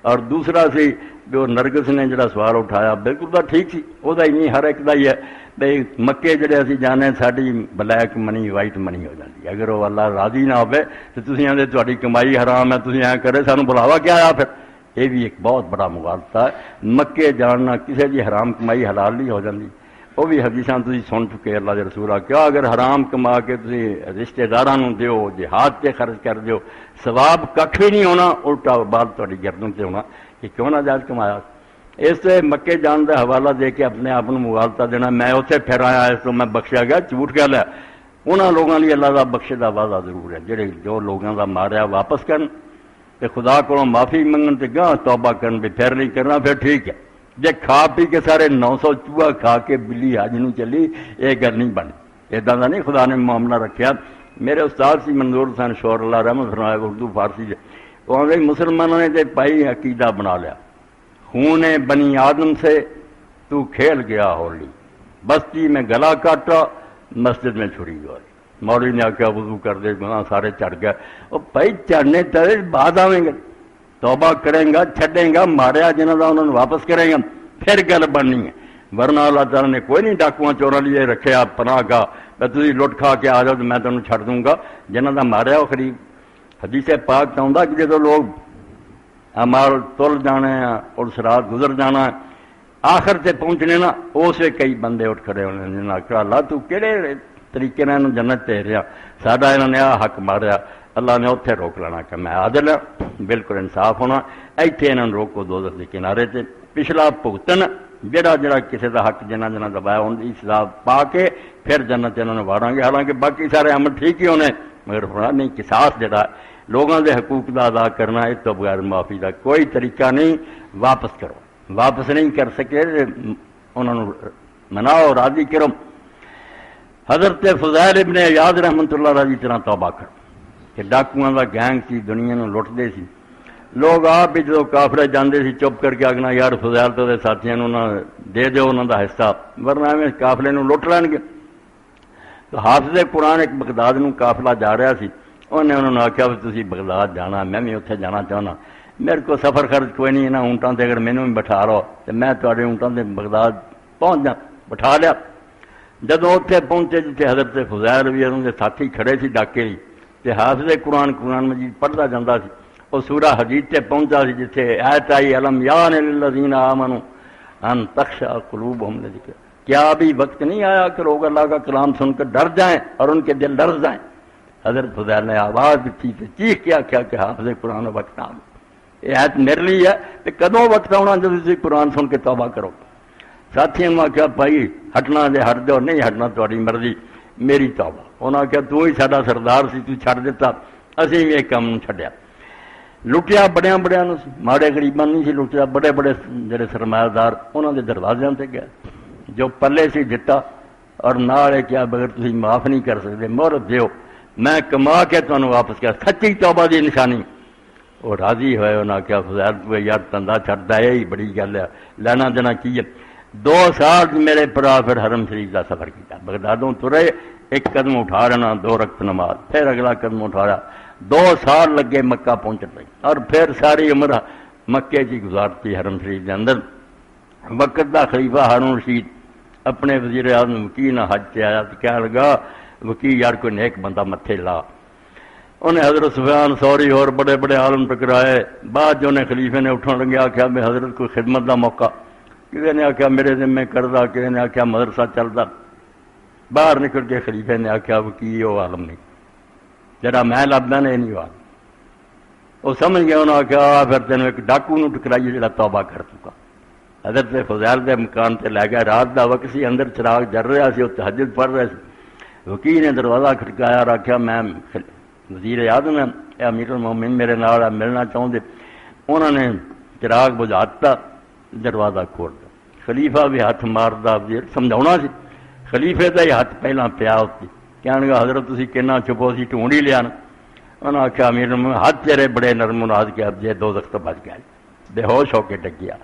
اور دوسرا سی جو نرگس نے جڑا سوال اٹھایا بالکل تو ٹھیک سی، وہ نہیں ہر ایک دا ہی ہے بھائی مکے جڑے اسی جانے ساری بلیک منی وائٹ منی ہو جاتی. اگر وہ اللہ راضی نہ ہوئے تو تسی آندے تہاڈی کمائی حرام ہے تسی ایਂ کرے سانو بلاوا کیا آیا. پھر یہ بھی ایک بہت بڑا مغالطہ ہے. مکے جاننا کسی کی حرام کمائی حلال نہیں ہو جاتی. وہ بھی حدیثاں تسی سن چکے اللہ دے رسول کیا اگر حرام کما کے تسی رشتے داراں نوں دیو جہاد تے خرچ کر دیو ثواب ککھ بھی نہیں ہونا، الٹا بال تہاڈی گردن تے ہونا کہ کیوں نہ جائز کمایا. اس سے مکے جان کا حوالہ دے کے اپنے آپ کو مغالطہ دینا میں اتنے پھر آیا اس تو میں بخشیا گیا جھوٹ گل ہے. انہوں لوگوں نے اللہ کا بخشے کا وعدہ ضرور ہے جہے جو لوگوں کا ماریا واپس کرن تے خدا کو معافی منگن تے گاہ توبہ کرن بھی پھر نہیں کرنا پھر ٹھیک ہے. جے کھا پی کے سارے 900 چوہا کھا کے بلی حج نو چلی یہ گل نہیں بنی. ادا کا نہیں خدا نے معاملہ رکھا. میرے استاد سی منظور حسین شور اللہ رحمت فرمایا اردو فارسی سے وہ آدھے مسلمانوں نے پائی عقیدہ بنا لیا خون بنی آدم سے تو کھیل گیا ہولی بستی میں گلا کاٹا مسجد میں چھری گولی. مولوی نے آخیا وضو کر دے گنا سارے چڑھ گئے. وہ بھائی چڑھنے تیرے بعد آئیں گے توبہ کریں گا چھڈیں گا ماریا جنہوں کا انہوں نے واپس کریں گا پھر گل بننی ہے. ورنہ اللہ تعالیٰ نے کوئی نہیں ڈاکواں چوراں لیے رکھے آپ پناہ کا تھی لٹ کھا کے آ جاؤ تو میں تمہیں چھڈ دوں گا جنہوں کا ماریا وہ قریب. حدیث پاک تو آتا کہ جب لوگ امال تل جانے ہیں اور سرات گزر جانا ہے آخر سے پہنچنے نا اسے کئی بندے اٹھ کھڑے ہونے جنہیں آخر اللہ تو کہڑے طریقے نے انہوں جنت تے رہا ساڈا انہوں نے حق ماریا اللہ نے اتنے روک لینا کہ میں عادل ہاں بالکل انصاف ہونا ایتھے انہوں نے روکو دوزخ کے کنارے تے پچھلا بھگتن جڑا جڑا کسی کا حق جنہ جنہ دبایا ان کی سزا پا کے پھر جنت انہوں نے واڑاں گے حالانکہ باقی سارے عمل ٹھیک ہی ہونے مگر فرمایا نہیں قصاص جڑا لوگوں کے حقوق دا ادا کرنا اس تو بغیر معافی کا کوئی طریقہ نہیں واپس کرو واپس نہیں کر سکے انہوں نے مناؤ راضی کرو حضرت فضیل ابن عیاض رحمۃ اللہ علیہ طرح توبہ کر کہ ڈاکوؤں کا گینگ سی دنیا نو لٹتے سی لوگ آپ بھی جدو کافلے جاندے سی چپ کر کے آگنا یار فضیل تو ساتھیوں دے دیو انہوں دا حصہ ورنہ میں کافلے نو لٹ لین گے تو حافظ قرآن ایک بغداد نو کافلا جا رہا سی انہوں نے آخیا بھی تسی بغداد جانا میں بھی اتنے جانا چاہنا میرے کو سفر خرچ کوئی نہیں انہوں اونٹاں تے اگر مینوں بھی بٹھا لو تو میں تواڈے اونٹاں تے بغداد پہنچ جا بٹھا لیا جدوں اتنے پہنچے جتنے حضرت فضیل بھی انہوں کے ساتھی کھڑے سی ڈاکے ہی تے حافظ قرآن مجید پڑھتا جاتا سی وہ سورہ حدید تے پہنچا سی جتنے ایت آئی علم یان للذین آمنوا ان تخشع قلوبہم لذکر کیا ابھی وقت نہیں آیا کہ لوگ اللہ کا کلام سن کر ڈر جائیں اور ان کے دل ڈر جائیں حضرت فضیل نے آواز دیتی تے چیخ کیا کہ حافظ قرآن وقت آ یہ ایت میرے لیے ہے کہ کدوں وقت آنا جب تسی قرآن سن کے توبہ کرو ساتھیوں نے آخیا بھائی ہٹنا جے ہٹ دو نہیں ہٹنا تاری مرضی میری توبہ انہوں نے آخیا تو ہی ساڈا سردار سی تو چھڈ دیتا اسی بھی ایک کام چھڈیا لٹیا بڑے بڑے ماڑے غریباں نہیں سی لٹیا بڑے بڑے جڑے سرمایہ دار انہوں کے دروازوں سے گیا جو پلے سی دتا اور نال کیا بغیر تسی معاف نہیں کر سکتے مہرت دیو میں کما کے تمہیں واپس کیا سچی توبہ دی نشانی وہ راضی ہوئے انہوں نے کیا فضیل تو یار تندہ چھڑتا ہے یہی بڑی گل ہے لینا دینا کی ہے 2 سال میرے پرا پھر حرم شریف کا سفر کیا بغدادوں ترے ایک قدم اٹھا رہنا 2 رکعت نماز پھر اگلا قدم اٹھا رہا 2 سال لگے مکہ پہنچنے لگے اور پھر ساری عمر مکے کی گزارتی حرم شریف کے اندر وقت کا خلیفہ ہارون رشید اپنے وزیر اعظم وکی نہ حج سے آیا تو کہنے لگا وکی یار کوئی نیک بندہ متھے لا انہیں حضرت سفیان ثوری اور بڑے بڑے عالم ٹکرائے بعد جو انہیں خلیفے نے اٹھنے لگے آخیا میں حضرت کوئی خدمت کا موقع کسی نے آخیا میرے ذمے کردہ کسی نے آخیا مدرسہ چلتا باہر نکل کے خلیفے نے آخیا وکی وہ عالم نہیں جڑا میں لبدا نے نہیں عالم وہ سمجھ گیا انہوں نے آخیا پھر تینوں ایک ڈاکو نو ٹکرائیے جڑا توبہ کر چکا حضرت فضیل کے مکان سے لے گیا رات کا وقت سی اندر چراغ جل رہا سی وہ تہجد پڑھ رہے سی وکی نے دروازہ کھٹکایا اور آخیا میں وزیر اعظم ہے امیر المومنین میرے نال ملنا چاہتے انہوں نے چراغ بجھاتا دروازہ کھول دیا خلیفہ بھی ہاتھ ماردا وزیر سمجھاؤنا سی خلیفے کا ہی ہاتھ پہلا پیا ہوتی کہنے لگا حضرت تسی کہنا چھپو سی ڈھونڈ ہی لیا نا انہوں نے آخیا امیر ہاتھ تیرے بڑے نرم ناز کے اب جے دوزخ تو بچ گیا بے ہوش ہو کے ڈگ گیا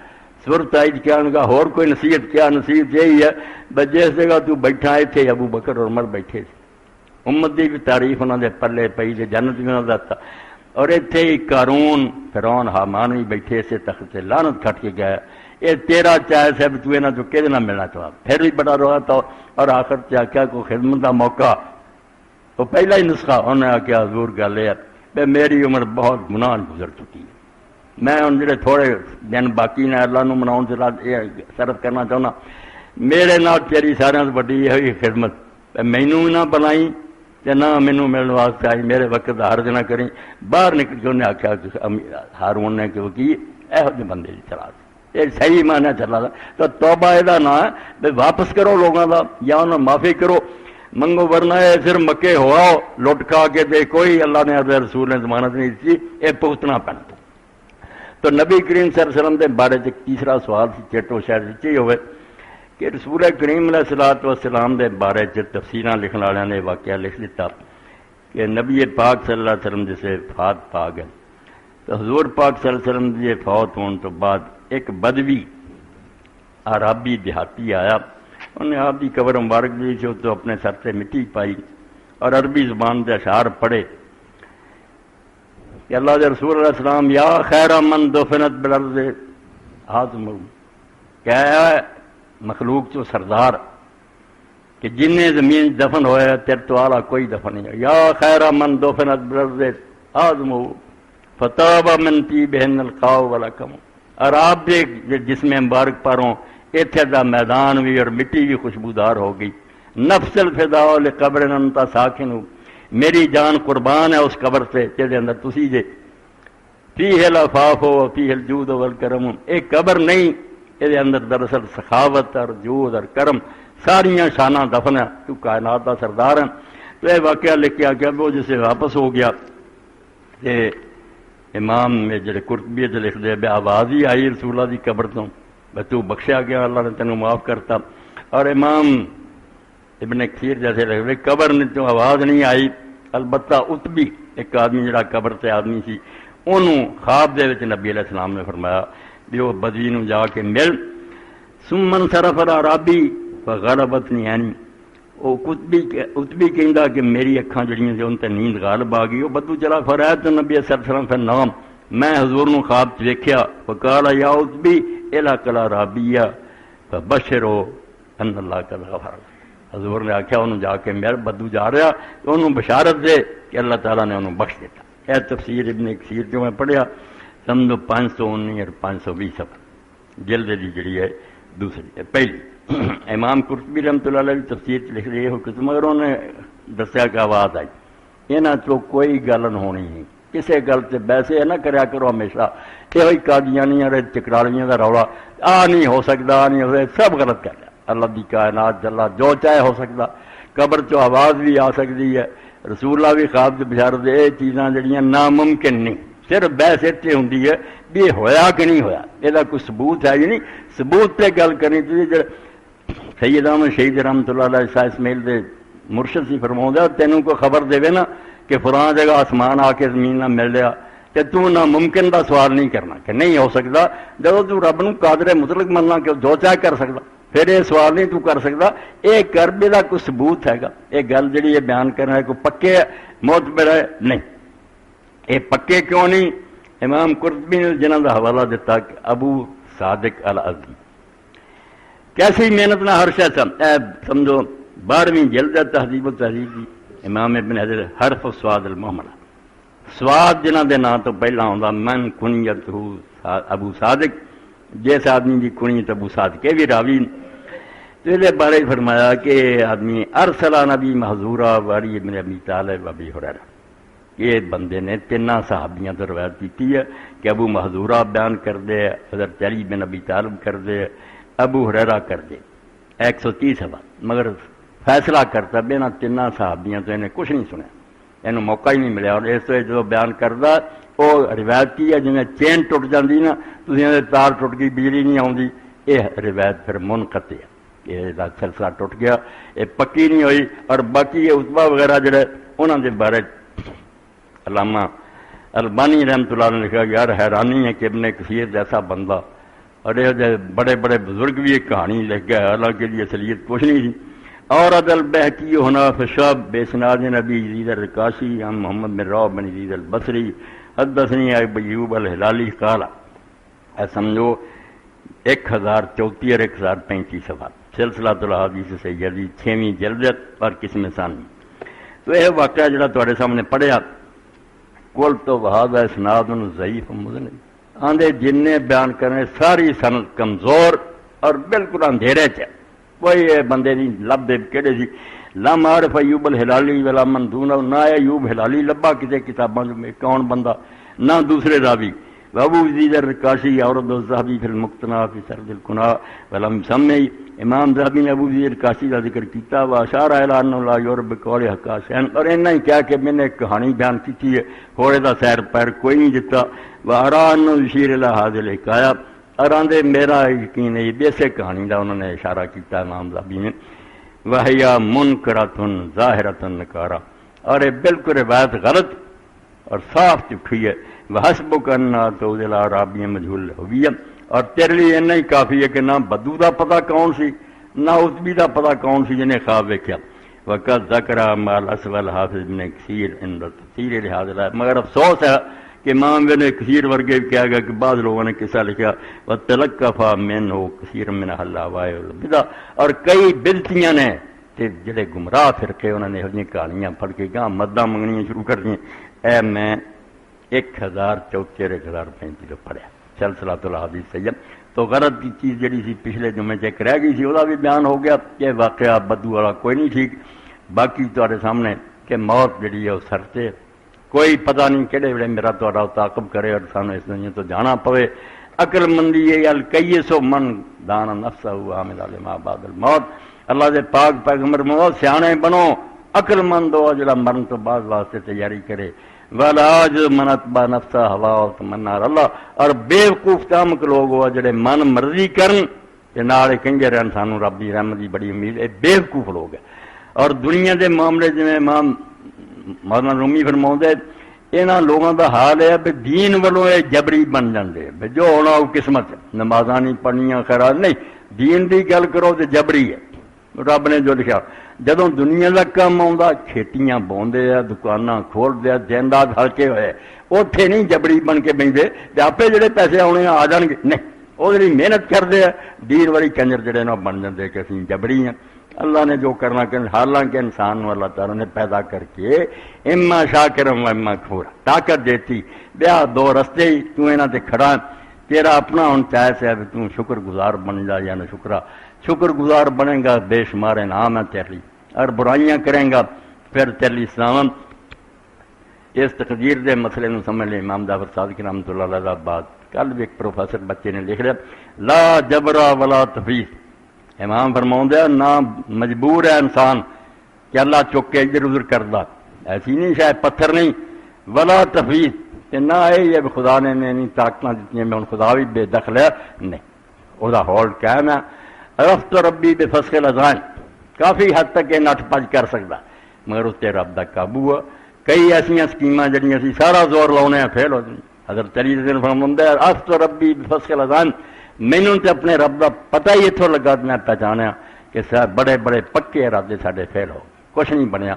صورت آئی کہنے لگا اور کوئی نصیحت کیا نصیحت یہی ہے بس جس جگہ تو بیٹھا اتنے ابو بکر اور عمر بیٹھے سی امت کی بھی تعریف انہوں نے پلے پئی جی جنت بھی انہوں کا اور اتنے ہی قارون فرعون حامان بھی بیٹھے اسے تخت سے لعنت کھٹ کے گیا یہ تیرا چائس ہے تو یہاں جو کہ ملنا چاہا پھر بھی بڑا روا تھا اور آخر سے آخیا کوئی خدمت کا موقع وہ پہلا ہی نسخہ انہوں نے آخیا حضور گل یہ ہے میری عمر بہت گناہ گزر چکی ہے میں ان جڑے تھوڑے دن باقی نے اللہ نو مناؤ سے صرف کرنا چاہنا میرے نال تیری سارے وڈی یہ خدمت مینوں نہ بنائی نہ مینوں ملنے واسطے آئی میرے وقت کا حرج نہ کریں باہر نکل کے انہیں آخیا کہ ہارون نے کہ یہو جہ بندے کی چلا یہ صحیح معنی چلا تھا تو توبہ یہ نام ہے بھائی واپس کرو لوگوں کا یا انہوں معافی کرو منگو ورنہ ہے پھر مکے ہوا لٹ کھا کے دے کوئی اللہ نے علیہ رسول نے ضمانت نہیں دی یہ بھگتنا پینا تو نبی کریم صلی اللہ علیہ وسلم کے بارے تیسرا سوال سی چیٹو شاید یہ ہوئے کہ رسول کریم علیہ الصلوۃ والسلام کے بارے تفسیراں لکھنے والوں نے واقعہ لکھ دیتا کہ نبی پاک صلی اللہ علیہ وسلم جسے فات پا گئے تو حضور پاک صلی اللہ علیہ وسلم جی فوت ہونے تو بعد ایک بدوی عربی دیہاتی آیا انہیں آپ کی قبر مبارک دی سے تو اپنے سر سے مٹی پائی اور عربی زبان کے اشعار پڑھے کہ اللہ کے رسول علیہ السلام یا خیر من دفنت بالارض ہاضم کیا ہے مخلوق تو سردار کہ جن زمین دفن ہوئے تیرے تو اعلیٰ کوئی دفن نہیں ہے یا خیر من دفنت بالارض ہاضم فتاب من طیبہن القاء ولکم اور آپ بھی جس میں مبارک پاروں اتنے دا میدان بھی اور مٹی بھی خوشبودار ہو گئی. نفس الفدا لقبر انت ساکن، میری جان قربان ہے اس قبر سے جہدے اندر تسی جے. فیہ العفاف و فیہ الجود والکرم، ایک قبر نہیں، یہ اندر دراصل سخاوت اور جود اور کرم ساریاں شانہ دفن ہے، تو کائنات کا سردار ہیں. تو یہ واقعہ لکھا گیا وہ جسے واپس ہو گیا کہ امام میں جڑے قرطبی لکھ دے بے آواز ہی آئی رسول اللہ دی قبر تو تو بخشیا گیا، اللہ نے تینوں معاف کرتا. اور امام ابن کثیر جیسے لکھ دے قبر نے تو آواز نہیں آئی، البتہ اتبی ایک آدمی جڑا قبر سے آدمی سی انہوں خواب دے وچ نبی علیہ السلام نے فرمایا بھی وہ بدوی نوں جا کے مل. ثم انصرف الاعرابی فغلبتنی عینی، وہ اتبی کہندا کہ میری اکھاں جڑیاں سی ان تے نیند غالب آ گئی. وہ بدو چلا فرایت نبی صلی اللہ علیہ وسلم فی النوم، میں حضور نوں خواب چ ویکھیا. فقال یا اتبی الى الاعرابیہ فبشروا ان اللہ قد غفر. حضور نے آخیا انہوں جا کے میرا بدو جا رہا تو انہوں بشارت دے کہ اللہ تعالیٰ نے انہوں بخش دیتا. یہ تفسیر ابن کثیر جو میں پڑھیا سمجھو 519 اور 520 صفحہ جلد دی جڑی ہے دوسری پہلی. امام قرطبی رحمۃ اللہ علیہ تفسیر لکھ رہے ہو کہ مگر انہوں نے دسیا کہ آواز آئی یہاں تو کوئی گل نہ ہونی نہیں، کسی گل سے ویسے نہ کریا کرو ہمیشہ یہ قادیانیاں اور چکرالیاں کا رولا آ نہیں ہو سکتا، آ نہیں ہو سکتا، سب غلط کر لیا. اللہ دی کائنات جلا جو چاہے ہو سکتا، قبر چو آواز بھی آ سکتی ہے. رسول اللہ بھی خواب سے بشارت یہ چیزاں جڑیاں ناممکن نہیں، صرف بحث اتنے ہوں بھی یہ ہویا کہ نہیں ہویا، یہ کوئی ثبوت ہے ہی نہیں. ثبوت پہ گل کرنی چاہیے. جڑے سید احمد شہید رحمۃ اللہ علیہ شاہ اسماعیل دے مرشد سی فرماؤں تینوں کو خبر دے نا کہ فلاں جگہ آسمان آ کے زمین نہ مل رہا کہ تو ناممکن دا سوال نہیں کرنا کہ نہیں ہو سکتا. جب تو رب نو قادر مطلق مننا کہ جو چاہے کر سکتا، پھر یہ سوال نہیں تو کر سکتا. یہ کربے کا کوئی ثبوت ہے گا؟ یہ گل جڑی یہ بیان کرنا ہے کوئی پکے معتبر ہے نہیں. یہ پکے کیوں نہیں؟ امام قرطبی نے جنہوں کا حوالہ دیتا کہ ابو صادق الازدی کیسی محنت نہ ہر شے سمجھو 12ویں جلد ہے تہذیب و تہذیب کی. امام ابن حجر حرف سواد المحملہ سواد جنہ دے نام تو پہلا ہوندا من کنیت ابو صادق، جیسے آدمی کی کنیت ابو صادق یہ بھی راوی. یہ بارے فرمایا کہ آدمی ارسلہ نبی محضورہ والی ابن ابی طالب ابی ہریرہ، یہ بندے نے تینوں صحابیاں تو روایت کی ہے کہ ابو محضورہ بیان کر دے، حضرت علی بن ابی طالب کر دے، ابو ہریرہ کر دے 130 سوا، مگر فیصلہ کرتا بے نہ تینوں صحابیاں تو انہیں کچھ نہیں سنیا، انہوں موقع ہی نہیں ملیا. اور اس طرح جو بیان کرتا وہ روایت کی ہے جنہیں چین ٹوٹ جاتی نا تھی تار ٹوٹ گئی بجلی نہیں آتی، یہ روایت پھر منقطع ہے، یہ سلسلہ ٹوٹ گیا، یہ پکی نہیں ہوئی. اور باقی یہ اتبا وغیرہ جڑے انہوں کے بارے علامہ البانی رحمۃ اللہ نے لکھا یار حیرانی ہے کہ ابن کثیر جیسا بندہ اور یہ بڑے بڑے بزرگ بھی ایک کہانی لکھ گیا، حالانکہ یہ اصلیت کچھ نہیں تھی. اور عدل بہکی ہونا فشاب بے سناد نبی یزید الرکاشی ہم محمد بن رو بن یزید البصری حدثنی ابو ایوب الہلالی قال. سمجھو 1034 اور 1035 صفحہ سلسلہ الاحادیث سیدی 6ویں جلد اور قسم ثانی. تو یہ واقعہ جڑا تواڈے سامنے پڑھیا کل تو وہذا اسناد ضعیف مذنب آندے جن نے بیان کرنے ساری سند کمزور اور بالکل اندھیرے چ کوئی بندے نہیں لب دے کہڑے سی لم عارف ایوب الہلالی ولا من دونہ، نہ ایوب ہلالی لبا کسی کتاباں میں کون بندہ، نہ دوسرے راوی. ابو یزید الرکاشی عورد الذہبی فی المقتنع فی سرد القناع ولم سمی، امام ذہبی نے ابو یزید الرکاشی کا ذکر کیتا و اشار الی انہ لا یورب بقول حکاشین، اور انہاں ہی کہا کہ میں نے ایک کہانی بیان کی ہے گھوڑے دا سیر پیر کوئی نہیں دیتا. و ارا انہ یشیر الی ھذا الحکایہ، اور آندے میرا یقین ہے بیسے کہانی دا انہوں نے اشارہ کیتا امام ذہبی نے. وہیا منکرۃ ظاہرۃ نکارہ، اور یہ بالکل روایت غلط اور صاف چکھی ہے. وحسبک ان تعود الاعرابی مجہول الہویہ، اور تیرے لیے اتنا ہی کافی ہے کہ نہ بدو دا پتہ کون سی نہ اتبی دا پتہ کون سی جنہیں خواب ویکھیا. وقت ذکر مال اسول حافظ ابن کثیر ان تفسیر لہذا، مگر افسوس ہے کہ امام ابن کثیر ورگے کہا گیا کہ بعض لوگوں نے قصہ لکھا وتلقفا منہ کثیر من اہل الاہواء والبدع، اور کئی بدعتیاں نے تے جڑے گمراہ فرقے انہوں نے یہ کہانیاں پڑھ کے گاں مداں منگنیاں شروع کر دیں. اے میں 1034 1035 پڑھیا سلسلۃ الحدیث سید. تو غرض کی چیز جڑی سی پچھلے جمعے چیک رہ گئی سی، وہ بھی بیان ہو گیا کہ واقعہ بدو والا کوئی نہیں ٹھیک. باقی تہاڈے سامنے کہ موت جڑی ہے وہ سر تے، کوئی پتہ نہیں کہڑے ویلے میرا تہاڈا تعاقب کرے اور سانو اس دنیا تو جانا پوے. عقل مندی ہے الکیس من دان نفسہ عامل لما بعد الموت. اللہ دے پاک پیغمبر موت سیانے بنو، عقل مند ہو جڑا مرن تو بعد واسطے تیاری کرے. ولاج منت با نفسا ہوا تمنا اللہ. اور بیوقوف تامک لوگ ہو جڑے من مرضی کرن تے نال کہندے رہن سانو رب دی رحمت دی بڑی امید. اے بیوقوف لوگ ہے. اور دنیا دے معاملے جویں امام مولانا رومی فرماؤندے انہاں لوگاں دا حال ہے کہ دین والوں یہ جبری بن جاندے بھی جو ہونا وہ قسمت. نمازاں نہیں پڑھنیاں خیرات نہیں، دین دی گل کرو تے جبری ہے. رب نے جو لکھا جدوں دنیا کا کام آਉਂدا کھیتیاں بوندے آ، دکاناں کھولدے آ، دن رات ہلکے ہوئے، اوتھے نہیں جبری بن کے بہندے تے آپے جڑے پیسے آنے آ جان گے. نہیں، وہ جڑی محنت کردے آ دین والی کنجر جڑے نا بن جاندے کہ اسی جبری ہیں. اللہ نے جو کرنا کہ حالانکہ انسان کو اللہ تعالیٰ نے پیدا کر کے اما شاکرم و اما کفورا طاقت دیتی بیا دو رستے ہی تو انہاں تے کھڑا. تیرا اپنا ہن چاہے ہے بھی تو شکر گزار بن جا یا نہ شکرا. شکر گزار بنے گا بے شمار انعام ہے تیری، اور برائیاں کریں گا پھر تیری سلام. اس تقدیر دے مسئلے نو سمجھ لے امام جعفر صادق رحمۃ اللہ علیہ بعد کل بھی ایک پروفیسر بچے نے لکھ لیا لا جبرا ولا تفیض. امام فرماؤندے نہ مجبور ہے انسان کہ اللہ چک کے ادھر ادھر کردا، ایسی نہیں شاید پتھر نہیں. ولا تفیض نہ یہ خدا نے نہیں طاقتاں دیتی میں ہن خدا بھی بے دخل ہے نہیں، وہ ہولڈ قائم ہے. رفت ربی بے فسخ لذان کافی حد تک یہ نٹ پج کر سکتا مگر اس رب دا قابو ہے. کئی ایسا سکیماں جڑیاں سی سارا زور لاؤنے ہیں فیل ہو جائیں. حضرت علی دن فرماؤندے رفت ربی بے فسخ لذان مینوں تے اپنے رب دا پتہ ہی اتوں لگا میں پہچانیا کہ بڑے بڑے پکے ارادے ساڈے فیل ہو کچھ نہیں بنیا.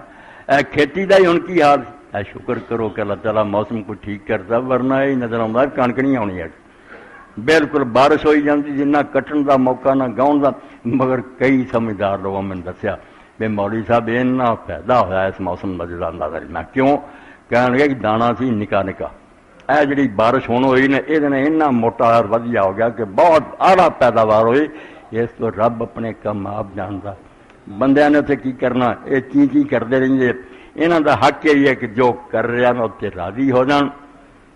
کھیتی دا ہی ہن کی حال ہے. شکر کرو کہ اللہ تعالیٰ موسم کو ٹھیک کرتا، ورنہ یہ نظر آتا کنک نہیں آنی ہے. بالکل بارش ہوئی جاتی جنہ کٹن دا موقع نہ گاؤں دا. مگر کئی سمجھدار لوگوں میں دسیا بے مولوی صاحب اتنا پیدا ہوا اس موسم کا جڑا اندازہ نہیں. کیوں کہنے لگے کہ دانا سی نکا نکا، اے جڑی بارش ہونے ہوئی نے یہ اتنا موٹا اور ودیا ہو گیا کہ بہت اعلیٰ پیداوار ہوئی. اس تو رب اپنے کم آپ جانتا. بندیاں نے اتنے کی کرنا، یہ چی کرتے رہتے. یہاں دا حق یہی ہے کہ جو کر رہا نا اتنے راضی ہو جان،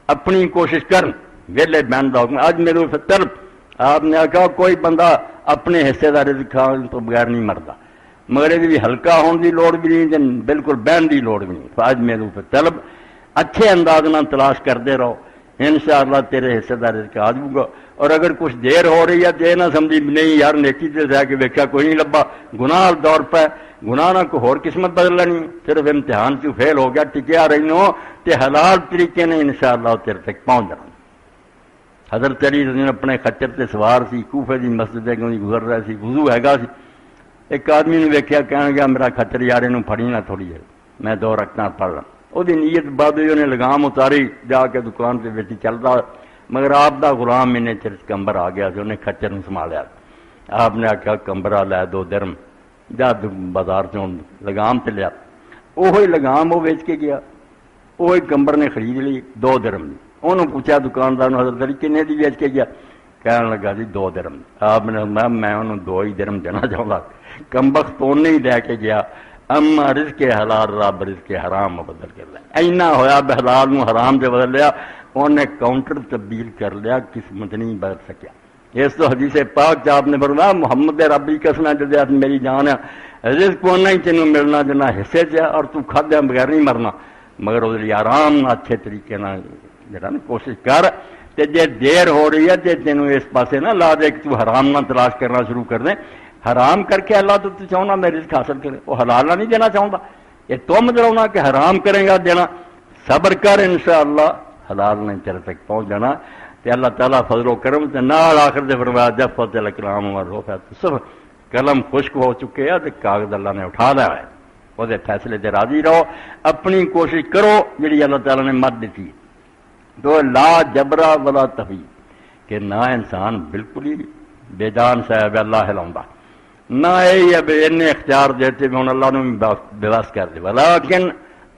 اپنی کوشش کرن ویلے بہن دا حکم. اج میرے طرف آپ نے آخا کوئی بندہ اپنے حصے کا رزق کھان تو بغیر نہیں مردا، مگر یہ بھی ہلکا ہونے کی لوڑ بھی نہیں، بالکل بہن کی لوڑ بھی نہیں. اج میرے طلب اچھے انداز نہ تلاش کرتے رہو، انشاءاللہ تیرے حصے کا رزق آ جائے گا. اور اگر کچھ دیر ہو رہی ہے تو یہ نہ سمجھی نہیں یار نیکی سے رہ کے ویکیا کوئی نہیں لبا، گناہ دور پہ گناہ نہ کوئی اور قسمت بدل لینی، صرف امتحان چ فیل ہو گیا ٹکیا رہی نو تے حلال طریقے نے انشاءاللہ تیرے تک پہنچ جانا. حضرت علی نے اپنے خچر تے سوار سی کوفے دی مسجد دے گزر رہا سی، وضو ہےگا سی. ایک آدمی نے ویکیا کہنے گیا میرا خچر یار یہ پھڑی نہ تھوڑی ہے میں 2 رکعتاں پڑھ رہا. وہ نیت بعد نے لگام اتاری جا کے دکان پہ بیٹھی چلتا، مگر آپ دا غلام انہیں چرچ کمبر آ گیا جو انہیں خچر نے سنبھالیا. آپ نے آخیا کمبرا لے 2 درم جا بازار چوں لگام تے لیا. وہی لگام وہ ویچ کے گیا، وہی کمبر نے خرید لی 2 درم دی. انہوں پوچھا دکاندار حضرت علی کنے دی ویچ کے گیا؟ کہنے لگا جی 2 درم. آپ نے میں انہوں 2 ہی درم دینا چاہتا. کمبخت تو نہیں لے کے گیا. اما رزق حلال رب رزق حرام بدل کر لیا. اینا ہویا بے حلال نو حرام سے بدل لیا، انہیں کاؤنٹر تبدیل کر لیا، قسمت نہیں بدل سکیا. اس تو حدیث پاک آپ نے فرمایا محمد ربی قسم ہے جدے میری جان ہے رزق کو نہیں تینوں ملنا جنا حصے چ اور تو کھادیا بغیر نہیں مرنا، مگر وہ آرام نہ اچھے طریقے جڑا نا کوشش کر. تے جے دیر ہو رہی ہے تے تینوں اس پاسے نہ لا دے کہ تو حرام نہ تلاش کرنا شروع کر دیں. حرام کر کے اللہ تو چاہنا میں رزق حاصل کرے، وہ حلال نہیں دینا چاہتا. یہ تم جڑا کہ حرام کریں گا دینا، صبر کر انشاءاللہ حلال نے تیرے تک پہنچ جانا. تے اللہ تعالیٰ فضل و کرم تے نال آخر دے فرمایا جفت الاکرام والرفعت صرف قلم خشک ہو چکے ہیں تے کاغذ اللہ نے اٹھا لیا ہے. وہ فیصلے تے راضی رہو، اپنی کوشش کرو جڑی اللہ تعالیٰ نے مت دیتی. تو لا جبرا ولا تفی کہ نہ انسان بالکل ہی بے جان صاحب اللہ ہلاؤں، نہ یہ ان اختیار دیتے بھی ہوں اللہ نے بے بس کر دے. ولیکن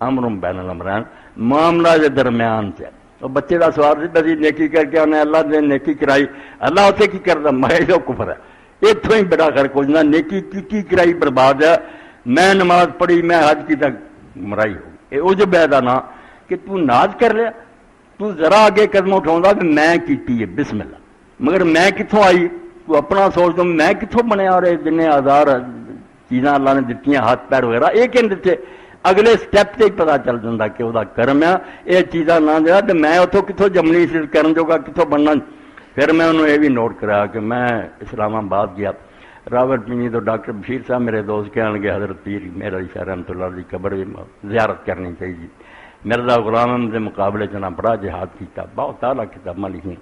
امر بین الامرین معاملہ کے درمیان سے تو بچے کا سوال سی بس نیکی کر کے انہیں اللہ نے نیکی کرائی، اللہ اسے کی کرتا میں یہ کفر ہے، اتوں ہی بڑا کر کچھ نہ نیکی کی کرائی برباد ہے، میں نماز پڑھی میں حج کی تک مرائی ہو یہ عجب ہے نا کہ تو ناز کر لیا، تو ذرا آگے قدم اٹھاؤں کہ میں کیتی ہے بسم اللہ، مگر میں کتوں آئی تو اپنا سوچ دوں میں کتوں بنیا، اور جن ہزار چیزاں اللہ نے دیتی ہاتھ پیر وغیرہ یہ کہ دیتے اگلے سٹیپ سے ہی پتا چل جاتا کہ وہ کرم ہے یہ چیزاں نہ دیا تو میں اتوں کتوں جمنی کرن جوگا کتوں بننا۔ پھر میں انہوں یہ بھی نوٹ کرایا کہ میں اسلام آباد گیا راول پنی تو ڈاکٹر بشیر صاحب میرے دوست کہنے لگے حضرت پیر میرا علی شاہ رحمۃ اللہ علیہ قبر بھی زیارت کرنی چاہیے، مرزا غلام احمد کے مقابلے چنا بڑا جہاد کیا، بہت اعلیٰ کتاباں لکھی،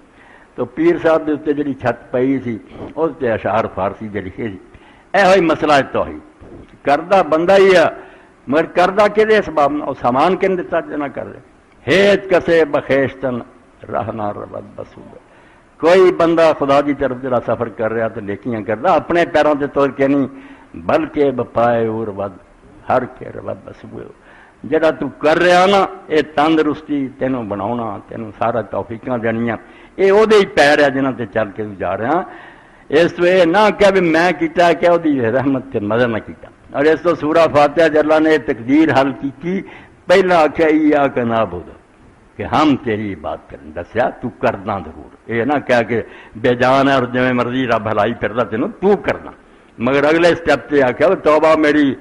تو پیر صاحب کے اتنے جی چھت پئی سی اس تے اشعار فارسی دے لکھے سی، یہ مسئلہ توحید کردہ بندہ ہی ہے مگر کردہ کہ سباب نہ سامان کن دیتا نہ کر دے ہیچ کسے بخیشتن رہنا ربت بسوبے، کوئی بندہ خدا کی طرف جڑا سفر کر رہا تو نیکیاں کرتا اپنے پیروں سے توڑ کے نہیں بلکہ بپائے اور ود ہر کے ربت بسوبے، جڑا تو کر رہا نا یہ تندرستی تینوں بناؤنا تینوں سارا توفیقاں دینیاں یہ وہ ہی پیر ہے جنہاں تے چل کے جا رہا، اس تو یہ نہ کہ بھی میں کیتا کہ وہ رحمت سے مدد نہ کیتا، اور اس تو سورہ فاتحہ اللہ نے تقدیر حل کی پہلا آخیا یا کہ نہ بول کہ ہم تیری بات کریں دسیا تو کرنا ضرور، یہ نہ کہہ کہ بے جان ہے اور جویں مرضی رب ہلائی پھردا تینوں تو کرنا، مگر اگلے سٹیپ سے آخیا توبہ میری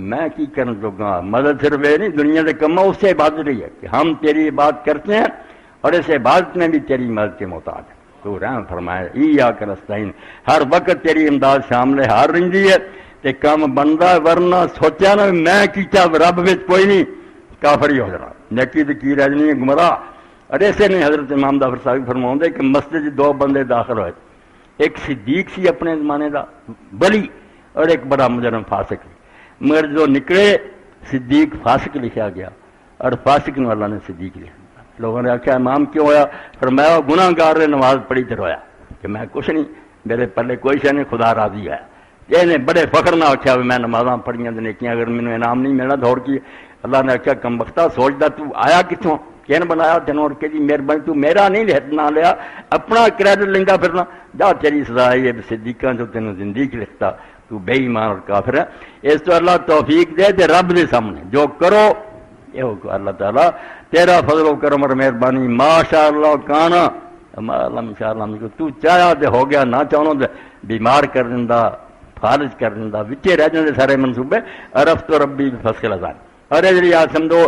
میں کی کرن جوگا، مدد صرف یہ نہیں دنیا کے کموں اس سے عبادت رہی ہے کہ ہم تیری بات کرتے ہیں اور اس عبادت میں بھی تیری مدد کے محتاج ہے، تو رحم فرمایا یا کر نستعین ہر وقت تیری امداد شامل ہار رہی ہے تے کام بنتا ورنہ سوچا نا میں کیتا رب وچ کوئی نہیں کافر ہی ہو جانا، نیکی تو کی رجنی ہے گمراہ، اور ایسے نہیں حضرت امام ظفر صاحب فرماؤں دے کہ مسجد دو بندے داخل ہوئے، ایک صدیق سی اپنے زمانے دا بلی اور ایک بڑا مجرم فاسق، مگر جو نکلے صدیق فاسق لکھا گیا اور فاسق نے اللہ نے صدیق لکھا، لوگوں نے آخیا امام کیوں ہویا، فرمایا گناہ گار نے نماز پڑھی تو رویا کہ میں کچھ نہیں میرے پلے کوئی شے نہیں خدا راضی ہے، یہ بڑے فخر نہ آخیا میں نمازاں پڑھیاں نیکیاں اگر مینوں انعام نہیں ملنا دوڑ کی، اللہ نے آخیا کم بختہ سوچتا تو آیا کتوں کین بنایا تینوں اور کہ جی مہربانی تو میرا نہیں نہ لیا اپنا کریڈٹ لینا پھرنا، جا تیری سزا ہے صدیقاں جو تینوں زندگی لکھتا تو بے ایمان اور کافر ہے، اس تو اللہ توفیق دے تے رب دے سامنے جو کرو یہ اللہ تعالیٰ تیرا فضل و کرم اور مہربانی ماشاء اللہ کانا انشاءاللہ تو چاہیا تے ہو گیا، نہ چاہوں تے بیمار کر دیندا فالج کر دیندا وچے رہ جاندے سارے منصوبے، عرفت ربی بفضل ازان، اور یہ جی آ سمجھو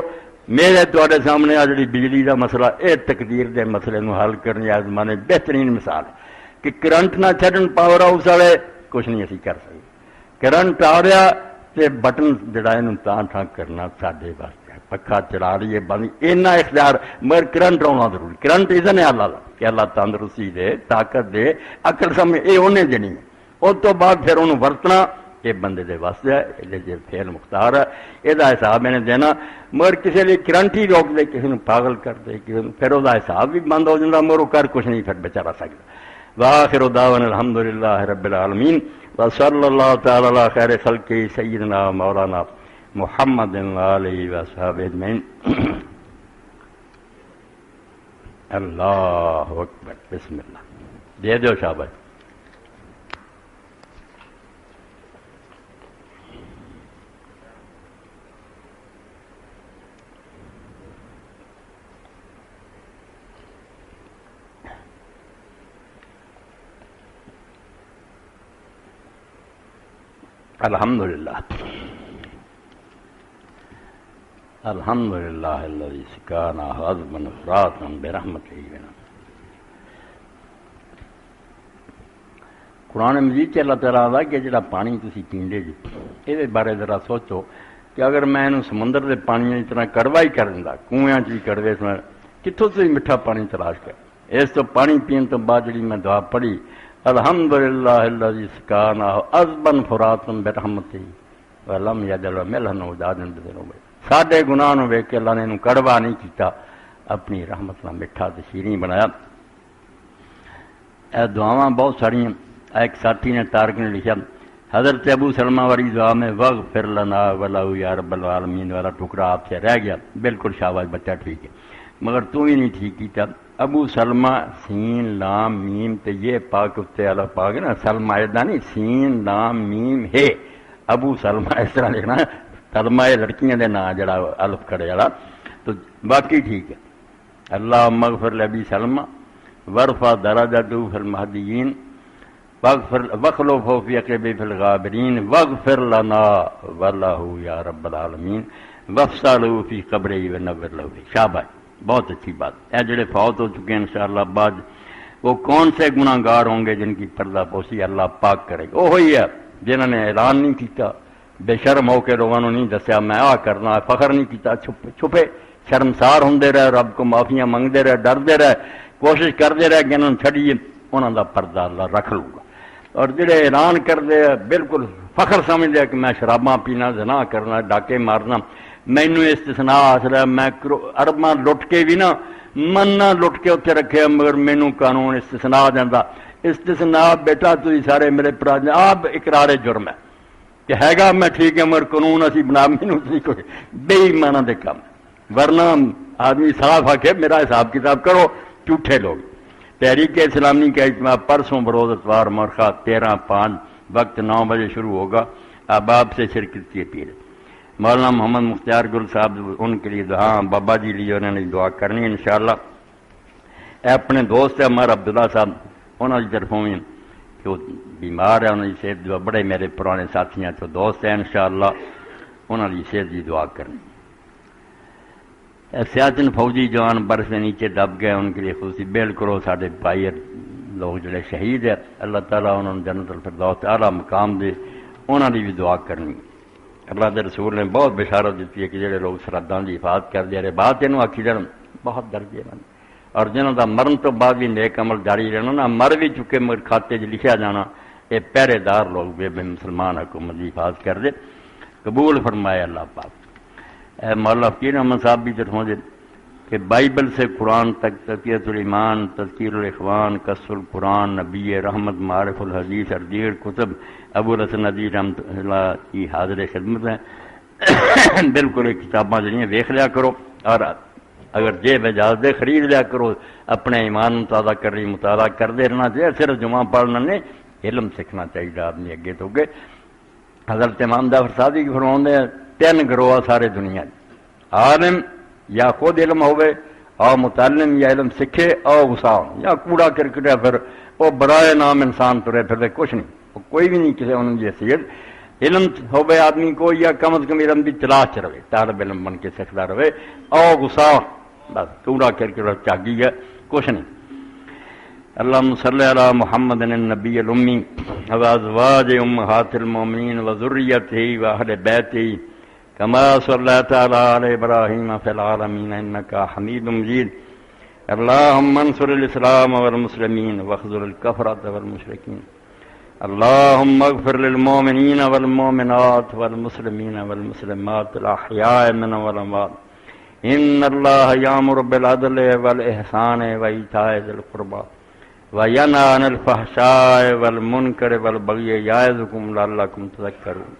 میرے تواڈے سامنے آ جڑی بجلی دا مسئلہ اے تقدیر دے مسئلے نو حل کرنے آ زمانے بہترین مثال ہے کہ کرنٹ نہ چھڈن پاور ہاؤس والے کچھ نہیں اسی کر سکتے، کرنٹ آ رہا تے بٹن جڑا اینوں تاں ٹھاں کرنا ساڈے واسطے پکھا چلا رہی ہے بند اینا اختیار، مگر کرنٹ آنا ضروری، کرنٹ اذن ہے اللہ کا کہ اللہ تندرستی دے طاقت دے عقل سمجھ یہ انہیں دینی ہے، اس تو بعد پھر انہوں ورتنا یہ بندے دے واسطے ہے، یہ فعل مختار ہے، یہ حساب میں نے دینا، مگر کسی لیے کرنٹ ہی روک دے کسی نے پاگل کر دے کسی نے پھر وہ حساب بھی بند ہو جاتا، مگر وہ کر کچھ نہیں پھر بچارا سکتا۔ وآخر دعوانا الحمدللہ رب العالمین وصلی اللہ تعالی علی خیر خلقہ سیدنا مولانا محمد علیہ وصحبہ اجمعین۔ اللہ اکبر بسم اللہ دے دو شاباش۔ الحمدللہ الحمدللہ الذی سقانا حضبا فراتا برحمتہ بنا۔ قرآن مجید سے اللہ تعالیٰ دا کہ جڑا پانی تسی پیندے جی یہ بارے ذرا سوچو کہ اگر میں انہوں سمندر دے پانی اس طرح کڑوا ہی کر دیندا کنویں چ کڑوے کتوں سے میٹھا پانی تلاش کر، اس تو پانی پین تو بعد جڑی میں دعا پڑھی الحمدللہ الذی سقانا حضبا فراتا برحمتہ ولم یجعل ملحا اجاجا بذنوبہ، ساڈے گناہ نو ویکھ کے اللہ نے انہوں کڑوا نہیں کیتا، اپنی رحمت نال میٹھا تے شیریں بنایا۔ اے دعاواں بہت ساریاں، ایک ساتھی نے تارک نے لکھا حضرت ابو سلمہ والی دعا میں وغفر لنا ولہ یا رب العالمین والا ٹکڑا آپ سے رہ گیا، بالکل شاباش بچہ ٹھیک ہے، مگر تو بھی نہیں ٹھیک کیتا. ابو سلمہ سین لام میم تے یہ پاک اتنے الف پاک نا سلمہ ادا نہیں سین لام میم ہے ابو سلمہ اس طرح لکھنا سلمہ یہ لڑکیاں دے نام جڑا الف کھڑے والا تو باقی ٹھیک ہے. اللہ مغفر لابی سلمہ ورفع درجته فی المہدیین وخلفه فی عقبہ فی الغابرین واغفر لنا واللہ یا رب العالمین وفسع له فی قبرہ ونور له. شاباش، بہت اچھی بات. اے جڑے فوت ہو چکے ہیں انشاءاللہ بعد وہ کون سے گناہ گار ہوں گے جن کی پردہ پوشی اللہ پاک کرے گا. وہی ہے جنہوں نے اعلان نہیں کیتا، بے شرم ہو کے لوگوں نے نہیں دسیا میں آ کرنا، فخر نہیں کیتا، چھپے شرمسار ہوندے رہے، رب کو معافیاں منگتے رہے، ڈردے رہے، کوشش کرتے رہے کہ انہوں نے چھڑیے، انہوں دا پردہ اللہ رکھ لوں گا. اور جڑے اعلان کرتے بالکل فخر سمجھتے کہ میں شراباں پینا، زنا کرنا، ڈاکے مارنا، مینو استثناء حاصل ہے، میں ارباں لٹ کے بھی نا من نہ لٹ کے اتنے رکھے مگر مینو قانون استثناء دینا. استثناء بیٹا تھی سارے میرے پرا آپ اقرار جرم ہے کہ ہے گا میں ٹھیک ہے مگر قانون اسی بنا مینو کوئی بے ایمانہ دے کام. ورنہ آدمی صاف آ کے میرا حساب کتاب کرو. جھوٹے لوگ. تحریک اسلامی کا اجتماع پرسوں بروز اتوار مرخہ 13/5 وقت 9 بجے شروع ہوگا. احباب سے شرکت کی اپیل. مولانا محمد مختار گل صاحب ان کے لیے دعا، بابا جی لیے انہوں نے دعا کرنی ہے انشاءاللہ. اپنے دوست عمر عبداللہ صاحب انہوں کی طرفوں بھی کہ وہ بیمار ہے، انہوں کی صحت دعا، بڑے میرے پرانے ساتھیاں تو دوست ہیں انشاءاللہ، انہوں کی صحت کی دعا کرنی. سیاچن فوجی جوان برف سے نیچے دب گئے ان کے لیے خصوصی بیل کرو. سارے بھائی لوگ جڑے شہید ہیں اللہ تعالیٰ انہوں نے جنت الفردوس اعلیٰ مقام دے، انہوں نے بھی دعا کرنی. اللہ کے رسول نے بہت بشارت دیتی ہے کہ جڑے لوگ سرحدوں کی حفاظت کر دے رہے بات یہ آخی جان بہت درجے بن، اور جنہوں کا مرن تو بعد بھی نیک عمل جاری رہنا نا، مر بھی چکے مگر کھاتے لکھا جانا، یہ پہرے دار لوگ بے مسلمان حکومت کی حفاظت کر دے. قبول فرمائے اللہ پاک. اے مولانا فقیر احمد صاحب بھی طرفوں سے کہ بائبل سے قرآن تک تقیۃ الایمان، تذکیر الاخوان، قصص القرآن، نبی رحمت، معارف الحدیث اور دیگر کتب ابو الحسن ندوی رحمۃ اللہ کی حاضر خدمت ہیں. بالکل یہ کتاباں جڑیاں ویکھ لیا کرو، اور اگر جیب اجازت دے خرید لیا کرو. اپنے ایمان مطالعہ کرنی، مطالعہ کرتے رہنا چاہیے. صرف جمعہ پڑھنا نہیں، علم سیکھنا چاہیے آدمی اگے تو اگے. حضرت امام جعفر صادق کی فرماتے ہیں 3 گروہ سارے دنیا، عالم یا خود علم ہوئے اور متعلم یا علم سکھے اور غسام یا کوڑا کرکٹ ہے، پھر وہ برائے نام انسان ترے پھر کچھ نہیں، کوئی بھی نہیں کسی انہوں کی حیثیت. علم ہوئے آدمی کو یا کم از کم علم کی تلاش رہے، طالب علم بن کے سیکھتا رہے، اور غسام بس کوڑا کرکٹ چاگی ہے کچھ نہیں. اللہم صلی علی محمد النبی الامی وازواج امہات المومنین وذریتہ واہل بیتہ کما صلیت علی آل ابراہیم فی العالمین انکا حمید مجید. اللہم انصر الاسلام والمسلمین واخذل الکفرۃ والمشرکین. اللہم اغفر للمؤمنین والمؤمنات والمسلمین والمسلمات الاحیاء منهم والاموات. ان اللہ یامر بالعدل والاحسان وایتاء ذی القربى وینہی عن الفحشاء والمنکر والبغی یعظکم لعلکم تذکرون.